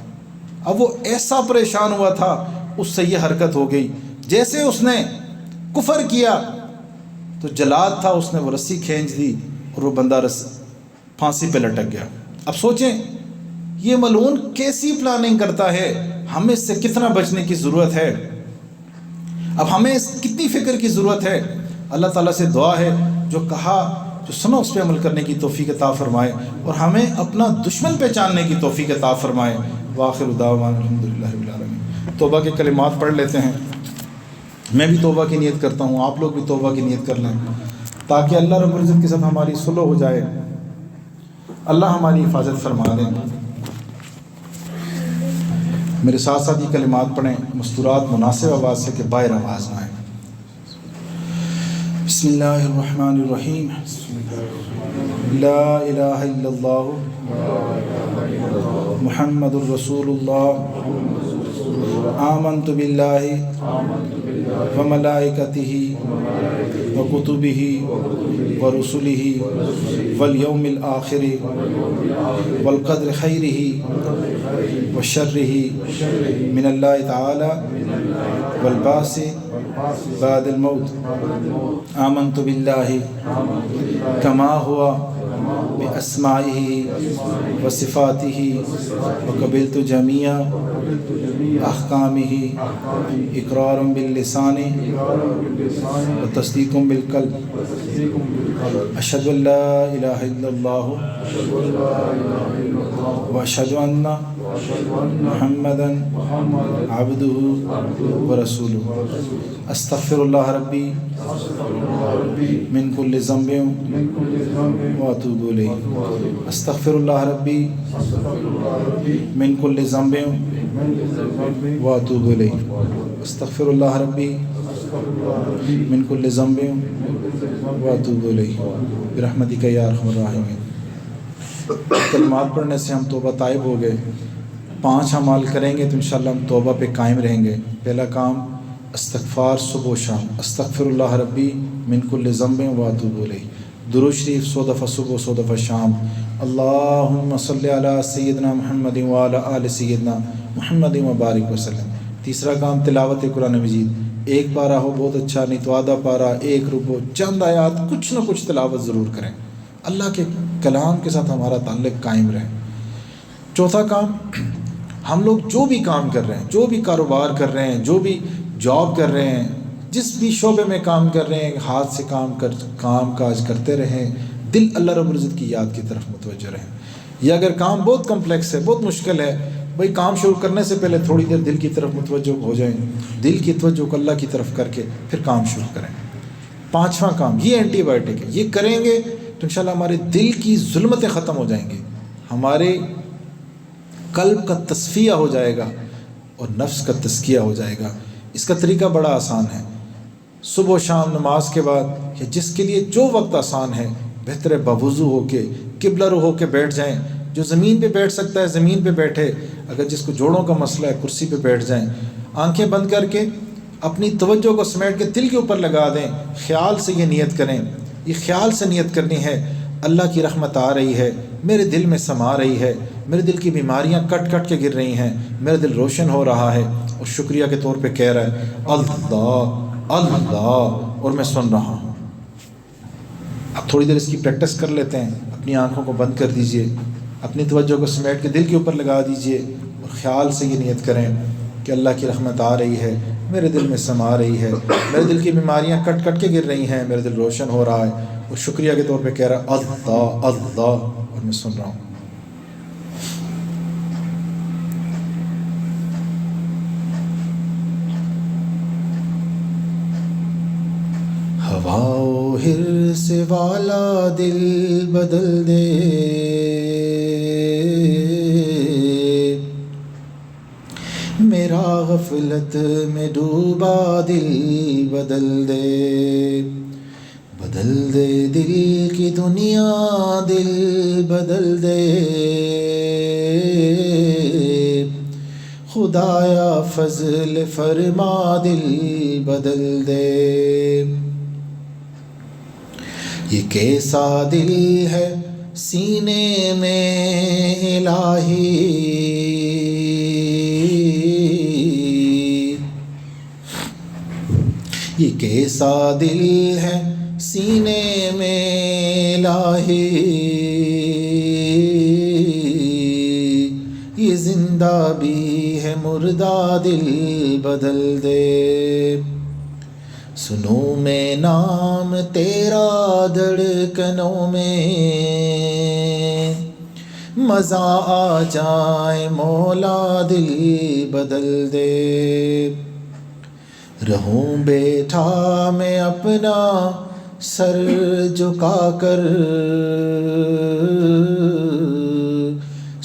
اب وہ ایسا پریشان ہوا تھا، اس سے یہ حرکت ہو گئی، جیسے اس نے کفر کیا تو جلاد تھا، اس نے وہ رسی کھینچ دی اور وہ بندہ پھانسی پہ لٹک گیا۔ اب سوچیں یہ ملعون کیسی پلاننگ کرتا ہے، ہمیں اس سے کتنا بچنے کی ضرورت ہے، اب ہمیں کتنی فکر کی ضرورت ہے۔ اللہ تعالیٰ سے دعا ہے جو کہا جو سنا اس پہ عمل کرنے کی توفیق عطا فرمائے، اور ہمیں اپنا دشمن پہچاننے کی توفیق عطا فرمائے۔ وآخر دعوانا الحمدللہ رب العالمین۔ توبہ کے کلمات پڑھ لیتے ہیں۔ میں بھی توبہ کی نیت کرتا ہوں، آپ لوگ بھی توبہ کی نیت کر لیں تاکہ اللہ رب العزت کے ساتھ ہماری صلح ہو جائے، اللہ ہماری حفاظت فرما دیں۔ میرے ساتھ ساتھ یہ کلمات پڑھیں، مستورات مناسب آواز سے کہ باہر آواز نہ آئے۔ بسم اللہ الرحمن الرحیم۔ لا الہ الا اللہ محمد الرسول اللہ، آمنت باللہ وملائکتہ وکتبہ ورسلہ والیوم الآخر والقدر خیرہ وشرہ من اللہ تعالی والبعث بعد الموت۔ آمنت باللہ کما ہوا بأسمائه وصفاته وقبلت جميع أحكامه إقرار باللسان وتصديق بالقلب أشهد أن لا إله إلا الله وأشهد أن محمدا عبده ورسوله أستغفر الله ربي من كل ذنب وأتوب إليه أستغفر الله ربي من كل ذنب وأتوب إليه أستغفر الله ربي من كل ذنب وأتوب إليه برحمتك يا أرحم الراحمين۔ کلمات پڑھنے سے ہم توبہ طائب ہو گئے۔ 5 اعمال کریں گے تو انشاءاللہ ہم توبہ پہ قائم رہیں گے۔ پہلا کام استغفار صبح و شام، استغفر اللہ ربی من کل ذنب واتوب الیہ، درود شریف 100 دفعہ صبح و 100 دفعہ شام، اللہم صلی علی سیدنا محمد وعلی آل سیدنا محمد وبارک وسلم۔ تیسرا کام تلاوت قرآن مجید، 1 پارہ ہو بہت اچھا، نہیں تو آدھا پارہ، 1 رکوع، چند آیات، کچھ نہ کچھ تلاوت ضرور کریں، اللہ کے کلام کے ساتھ ہمارا تعلق قائم رہے۔ چوتھا کام، ہم لوگ جو بھی کام کر رہے ہیں، جو بھی کاروبار کر رہے ہیں، جو بھی جاب کر رہے ہیں، جس بھی شعبے میں کام کر رہے ہیں، ہاتھ سے کام کاج کرتے رہیں، دل اللہ رب العزت کی یاد کی طرف متوجہ رہیں۔ یا اگر کام بہت کمپلیکس ہے، بہت مشکل ہے، بھائی کام شروع کرنے سے پہلے تھوڑی دیر دل کی طرف متوجہ ہو جائیں، دل کی توجہ کو اللہ کی طرف کر کے پھر کام شروع کریں۔ 5واں کام، یہ اینٹی بایوٹک ہے، یہ کریں گے تو انشاءاللہ ہمارے دل کی ظلمتیں ختم ہو جائیں گی، ہمارے قلب کا تصفیہ ہو جائے گا اور نفس کا تزکیہ ہو جائے گا۔ اس کا طریقہ بڑا آسان ہے، صبح و شام نماز کے بعد، یا جس کے لیے جو وقت آسان ہے، بہتر ہے باوضو ہو کے قبلہ رو ہو کے بیٹھ جائیں۔ جو زمین پہ بیٹھ سکتا ہے زمین پہ بیٹھے، اگر جس کو جوڑوں کا مسئلہ ہے کرسی پہ بیٹھ جائیں، آنکھیں بند کر کے اپنی توجہ کو سمیٹ کے دل کے اوپر لگا دیں، خیال سے یہ نیت کریں، یہ خیال سے نیت کرنی ہے، اللہ کی رحمت آ رہی ہے، میرے دل میں سما رہی ہے، میرے دل کی بیماریاں کٹ کٹ کے گر رہی ہیں، میرا دل روشن ہو رہا ہے، اور شکریہ کے طور پہ کہہ رہا ہے اللہ اللہ، اور میں سن رہا ہوں۔ اب تھوڑی دیر اس کی پریکٹس کر لیتے ہیں، اپنی آنکھوں کو بند کر دیجئے، اپنی توجہ کو سمیٹ کے دل کے اوپر لگا دیجئے، اور خیال سے یہ نیت کریں کہ اللہ کی رحمت آ رہی ہے، میرے دل میں سما رہی ہے، میرے دل کی بیماریاں کٹ کٹ کے گر رہی ہیں، میرا دل روشن ہو رہا ہے، اور شکریہ کے طور پہ کہہ رہا ہے اللہ اللہ، اور میں سن رہا ہوں۔ ہوا و حرص والا دل بدل دے، میرا غفلت میں ڈوبا دل بدل دے، بدل دے دل کی دنیا، دل بدل دے، خدایا فضل فرما دل بدل دے۔ یہ کیسا دل ہے سینے میں الہی، یہ کیسا دل ہے سینے میں الہی، یہ زندہ بھی ہے مردہ دل بدل دے۔ سنو میں نام تیرا دھڑکنوں میں، مزہ آ جائے مولا دل بدل دے۔ رہوں بیٹھا میں اپنا سر جھکا کر،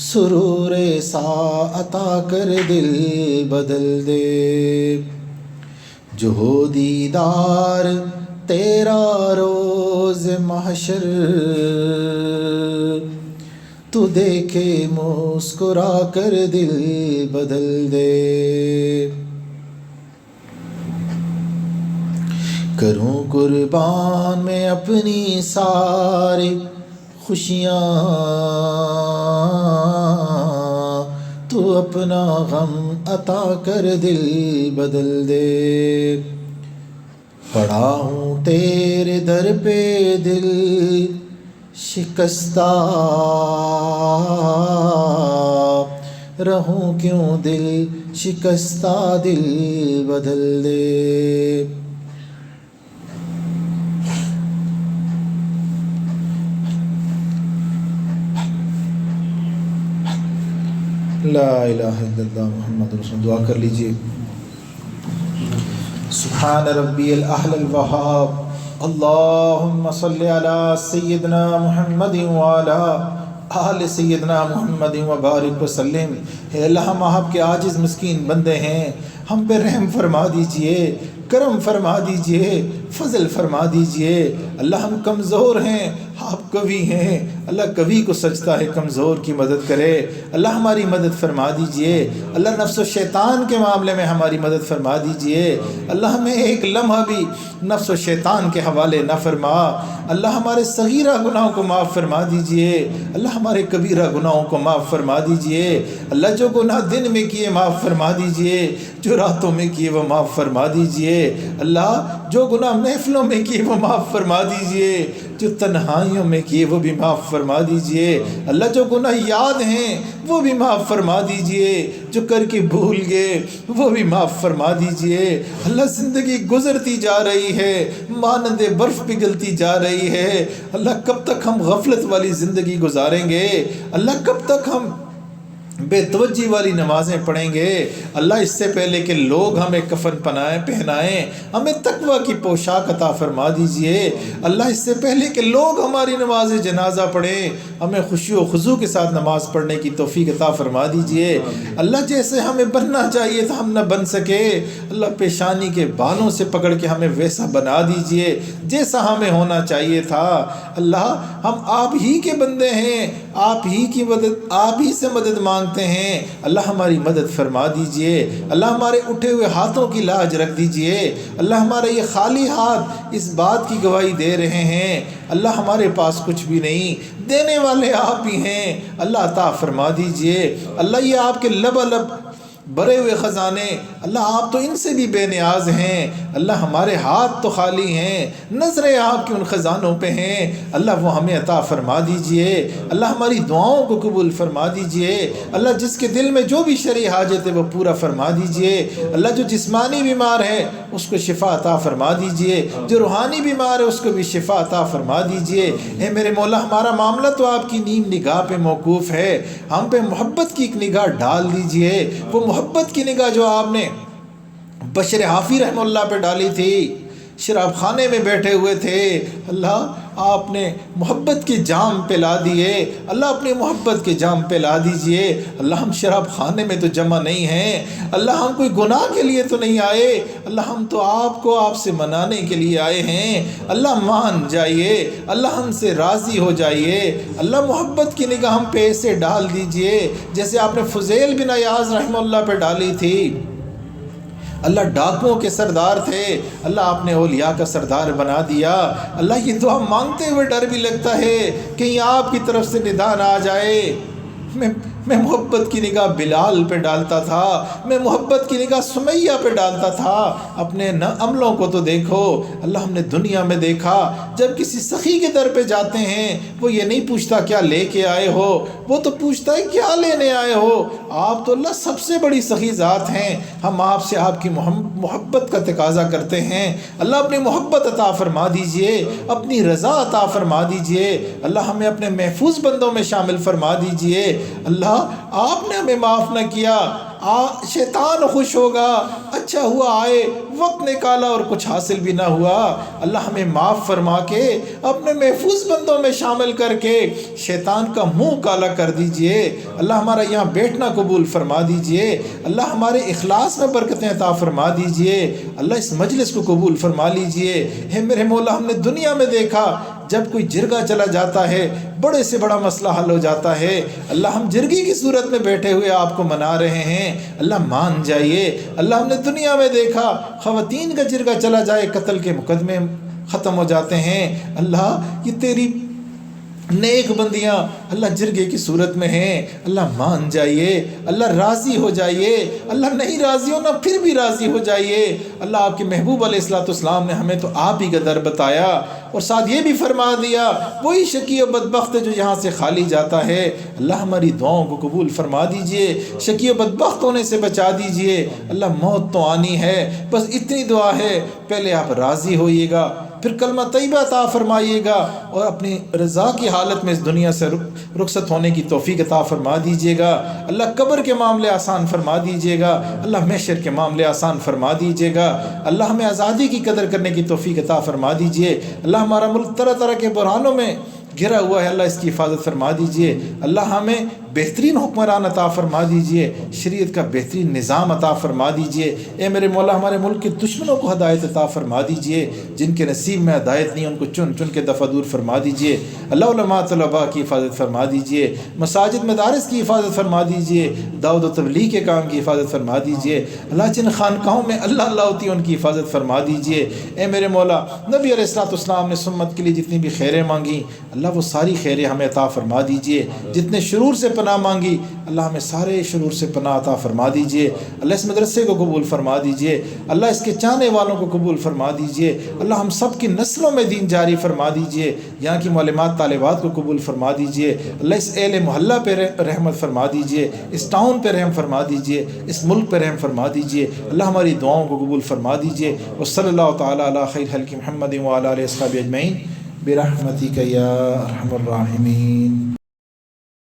سرور سا عطا کر دل بدل دے۔ جو ہو دیدار تیرا روز محشر، تو دیکھے مسکرا کر دل بدل دے۔ کروں قربان میں اپنی ساری خوشیاں، تو اپنا غم عطا کر دل بدل دے۔ پڑا ہوں تیرے در پہ دل شکستہ رہوں کیوں دل شکستہ دل بدل دے. لا الہ الا اللہ محمد رسول اللہ. دعا کر لیجئے. سبحان ربی الاعلی الوہاب. اللہم صلی علی سیدنا محمد وعلی آل سیدنا محمد وبارک وسلم. اے اللہ ہم آپ کے عاجز مسکین بندے ہیں, ہم پہ رحم فرما دیجئے, کرم فرما دیجئے, فضل فرما دیجئے. اللہ ہم کمزور ہیں, آپ قوی ہیں. اللہ قوی کو سجدہ ہے کمزور کی مدد کرے. اللہ ہماری مدد فرما دیجئے. اللہ نفس و شیطان کے معاملے میں ہماری مدد فرما دیجئے. اللہ ہمیں ایک لمحہ بھی نفس و شیطان کے حوالے نہ فرما. اللہ ہمارے صغیرہ گناہوں کو معاف فرما دیجئے. اللہ ہمارے کبیرہ گناہوں کو معاف فرما دیجئے. اللہ جو گناہ دن میں کیے معاف فرما دیجئے, جو راتوں میں کیے وہ معاف فرما دیجئے. اللہ جو گناہ محفلوں میں کیے وہ معاف فرما دیجئے, جو تنہائیوں میں کیے وہ بھی معاف فرما دیجئے. اللہ جو گناہ یاد ہیں وہ بھی معاف فرما دیجئے, جو کر کے بھول گئے وہ بھی معاف فرما دیجئے. اللہ زندگی گزرتی جا رہی ہے, مانند برف پگھلتی جا رہی ہے. اللہ کب تک ہم غفلت والی زندگی گزاریں گے؟ اللہ کب تک ہم بے توجہی والی نمازیں پڑھیں گے؟ اللہ اس سے پہلے کہ لوگ ہمیں کفن پہنائیں ہمیں تقوی کی پوشاک عطا فرما دیجئے. اللہ اس سے پہلے کہ لوگ ہماری نماز جنازہ پڑھیں ہمیں خوشی و خضوع کے ساتھ نماز پڑھنے کی توفیق عطا فرما دیجئے. اللہ جیسے ہمیں بننا چاہیے تھا ہم نہ بن سکے, اللہ پیشانی کے بالوں سے پکڑ کے ہمیں ویسا بنا دیجئے جیسا ہمیں ہونا چاہیے تھا. اللہ ہم آپ ہی کے بندے ہیں, آپ ہی کی مدد, آپ ہی سے مدد مانگتے ہیں. اللہ ہماری مدد فرما دیجئے. اللہ ہمارے اٹھے ہوئے ہاتھوں کی لاج رکھ دیجئے. اللہ ہمارے یہ خالی ہاتھ اس بات کی گواہی دے رہے ہیں اللہ ہمارے پاس کچھ بھی نہیں, دینے والے آپ ہی ہیں. اللہ عطا فرما دیجئے. اللہ یہ آپ کے لبالب بھرے ہوئے خزانے, اللہ آپ تو ان سے بھی بے نیاز ہیں. اللہ ہمارے ہاتھ تو خالی ہیں, نظریں آپ کی ان خزانوں پہ ہیں. اللہ وہ ہمیں عطا فرما دیجئے. اللہ ہماری دعاؤں کو قبول فرما دیجئے. اللہ جس کے دل میں جو بھی شرعی حاجت ہے وہ پورا فرما دیجئے. اللہ جو جسمانی بیمار ہے اس کو شفا عطا فرما دیجئے, جو روحانی بیمار ہے اس کو بھی شفا عطا فرما دیجئے. اے میرے مولا ہمارا معاملہ تو آپ کی نیم نگاہ پہ موقوف ہے, ہم پہ محبت کی ایک نگاہ ڈال دیجئے. وہ محبت کی نگاہ جو آپ نے بشر حافی رحمہ اللہ پہ ڈالی تھی, شراب خانے میں بیٹھے ہوئے تھے, اللہ آپ نے محبت کے جام پلا دیے. اللہ اپنی محبت کے جام پلا دیجئے. اللہ ہم شراب خانے میں تو جمع نہیں ہیں, اللہ ہم کوئی گناہ کے لیے تو نہیں آئے, اللہ ہم تو آپ کو آپ سے منانے کے لیے آئے ہیں. اللہ مان جائیے, اللہ ہم سے راضی ہو جائیے. اللہ محبت کی نگاہ ہم پہ ایسے ڈال دیجئے جیسے آپ نے فضیل بن عیاض رحمہ اللہ پہ ڈالی تھی. اللہ ڈاکوؤں کے سردار تھے, اللہ آپ نے اولیاء کا سردار بنا دیا. اللہ یہ دعا مانگتے ہوئے ڈر بھی لگتا ہے کہیں آپ کی طرف سے ندا نہ آ جائے. میں محبت کی نگاہ بلال پہ ڈالتا تھا, میں محبت کی نگاہ سمیہ پہ ڈالتا تھا. اپنے عملوں کو تو دیکھو. اللہ ہم نے دنیا میں دیکھا جب کسی سخی کے در پہ جاتے ہیں وہ یہ نہیں پوچھتا کیا لے کے آئے ہو, وہ تو پوچھتا ہے کیا لینے آئے ہو. آپ تو اللہ سب سے بڑی سخی ذات ہیں. ہم آپ سے آپ کی محبت کا تقاضا کرتے ہیں. اللہ اپنی محبت عطا فرما دیجئے, اپنی رضا عطا فرما دیجئے. اللہ ہمیں اپنے محفوظ بندوں میں شامل فرما دیجئے. اللہ آپ نے ہمیں معاف نہ کیا, شیطان خوش ہوگا, اچھا ہوا آئے, وقت نکالا اور کچھ حاصل بھی نہ ہوا. اللہ ہمیں معاف فرما کے اپنے محفوظ بندوں میں شامل کر کے شیطان کا منہ کالا کر دیجئے. اللہ ہمارا یہاں بیٹھنا قبول فرما دیجئے. اللہ ہمارے اخلاص میں برکتیں عطا فرما دیجئے. اللہ اس مجلس کو قبول فرما لیجئے. ہے میرے مولا ہم نے دنیا میں دیکھا جب کوئی جرگہ چلا جاتا ہے بڑے سے بڑا مسئلہ حل ہو جاتا ہے. اللہ ہم جرگی کی صورت میں بیٹھے ہوئے آپ کو منا رہے ہیں, اللہ مان جائیے. اللہ ہم نے دنیا میں دیکھا خواتین کا جرگہ چلا جائے قتل کے مقدمے ختم ہو جاتے ہیں. اللہ یہ تیری نیک بندیاں اللہ جرگے کی صورت میں ہیں، اللہ مان جائیے، اللہ راضی ہو جائیے، اللہ نہیں راضی ہونا پھر بھی راضی ہو جائیے۔ اللہ آپ کے محبوب علیہ الصلوۃ والسلام نے ہمیں تو آپ ہی کا در بتایا، اور ساتھ یہ بھی فرما دیا وہی شقی و بدبخت ہے جو یہاں سے خالی جاتا ہے۔ اللہ ہماری دعاؤں کو قبول فرما دیجئے، شقی و بدبخت ہونے سے بچا دیجئے۔ اللہ موت تو آنی ہے، بس اتنی دعا ہے، پہلے آپ راضی ہوئیے گا، پھر کلمہ طیبہ عطا فرمائیے گا، اور اپنی رضا کی حالت میں اس دنیا سے رخصت ہونے کی توفیق عطا فرما دیجیے گا۔ اللہ قبر کے معاملے آسان فرما دیجیے گا، اللہ محشر کے معاملے آسان فرما دیجیے گا۔ اللہ ہمیں آزادی کی قدر کرنے کی توفیق عطا فرما دیجیے۔ اللہ ہمارا ملک طرح طرح کے بحرانوں میں گھرا ہوا ہے، اللہ اس کی حفاظت فرما دیجیے۔ اللہ ہمیں بہترین حکمران عطا فرما دیجیے، شریعت کا بہترین نظام عطا فرما دیجیے۔ اے میرے مولا ہمارے ملک کے دشمنوں کو ہدایت عطا فرما دیجیے، جن کے نصیب میں ہدایت نہیں ان کو چن چن کے دفع دور فرما دیجیے۔ اللہ علماء طلباء کی حفاظت فرما دیجیے، مساجد مدارس کی حفاظت فرما دیجیے، دعوت و تبلیغ کے کام کی حفاظت فرما دیجیے۔ اللہ جن خانقاہوں میں اللہ اللہ ہوتی ہے ان کی حفاظت فرما دیجیے۔ اے میرے مولا نبی علیہ الصلوۃ والسلام نے سمت کے لیے جتنی بھی خیریں مانگی، اللہ وہ ساری خیریں ہمیں عطا فرما دیجیے۔ جتنے شرور سے پناہ مانگی، اللہ ہمیں سارے شرور سے پناہ عطا فرما دیجیے۔ اللہ اس مدرسے کو قبول فرما دیجیے، اللہ اس کے چاہنے والوں کو قبول فرما دیجیے۔ اللہ ہم سب کی نسلوں میں دین جاری فرما دیجیے، یہاں کی معلمات طالبات کو قبول فرما دیجیے۔ اللہ اس اہل محلہ پہ رحمت فرما دیجیے، اس ٹاؤن پہ رحم فرما دیجیے، اس ملک پہ رحم فرما دیجیے۔ اللہ ہماری دعاؤں کو قبول فرما دیجیے۔ وصلی اللہ تعالیٰ علی خیر خلق محمد وعلی آلہ وصحبہ اجمعین برحمتک یا ارحم الراحمین۔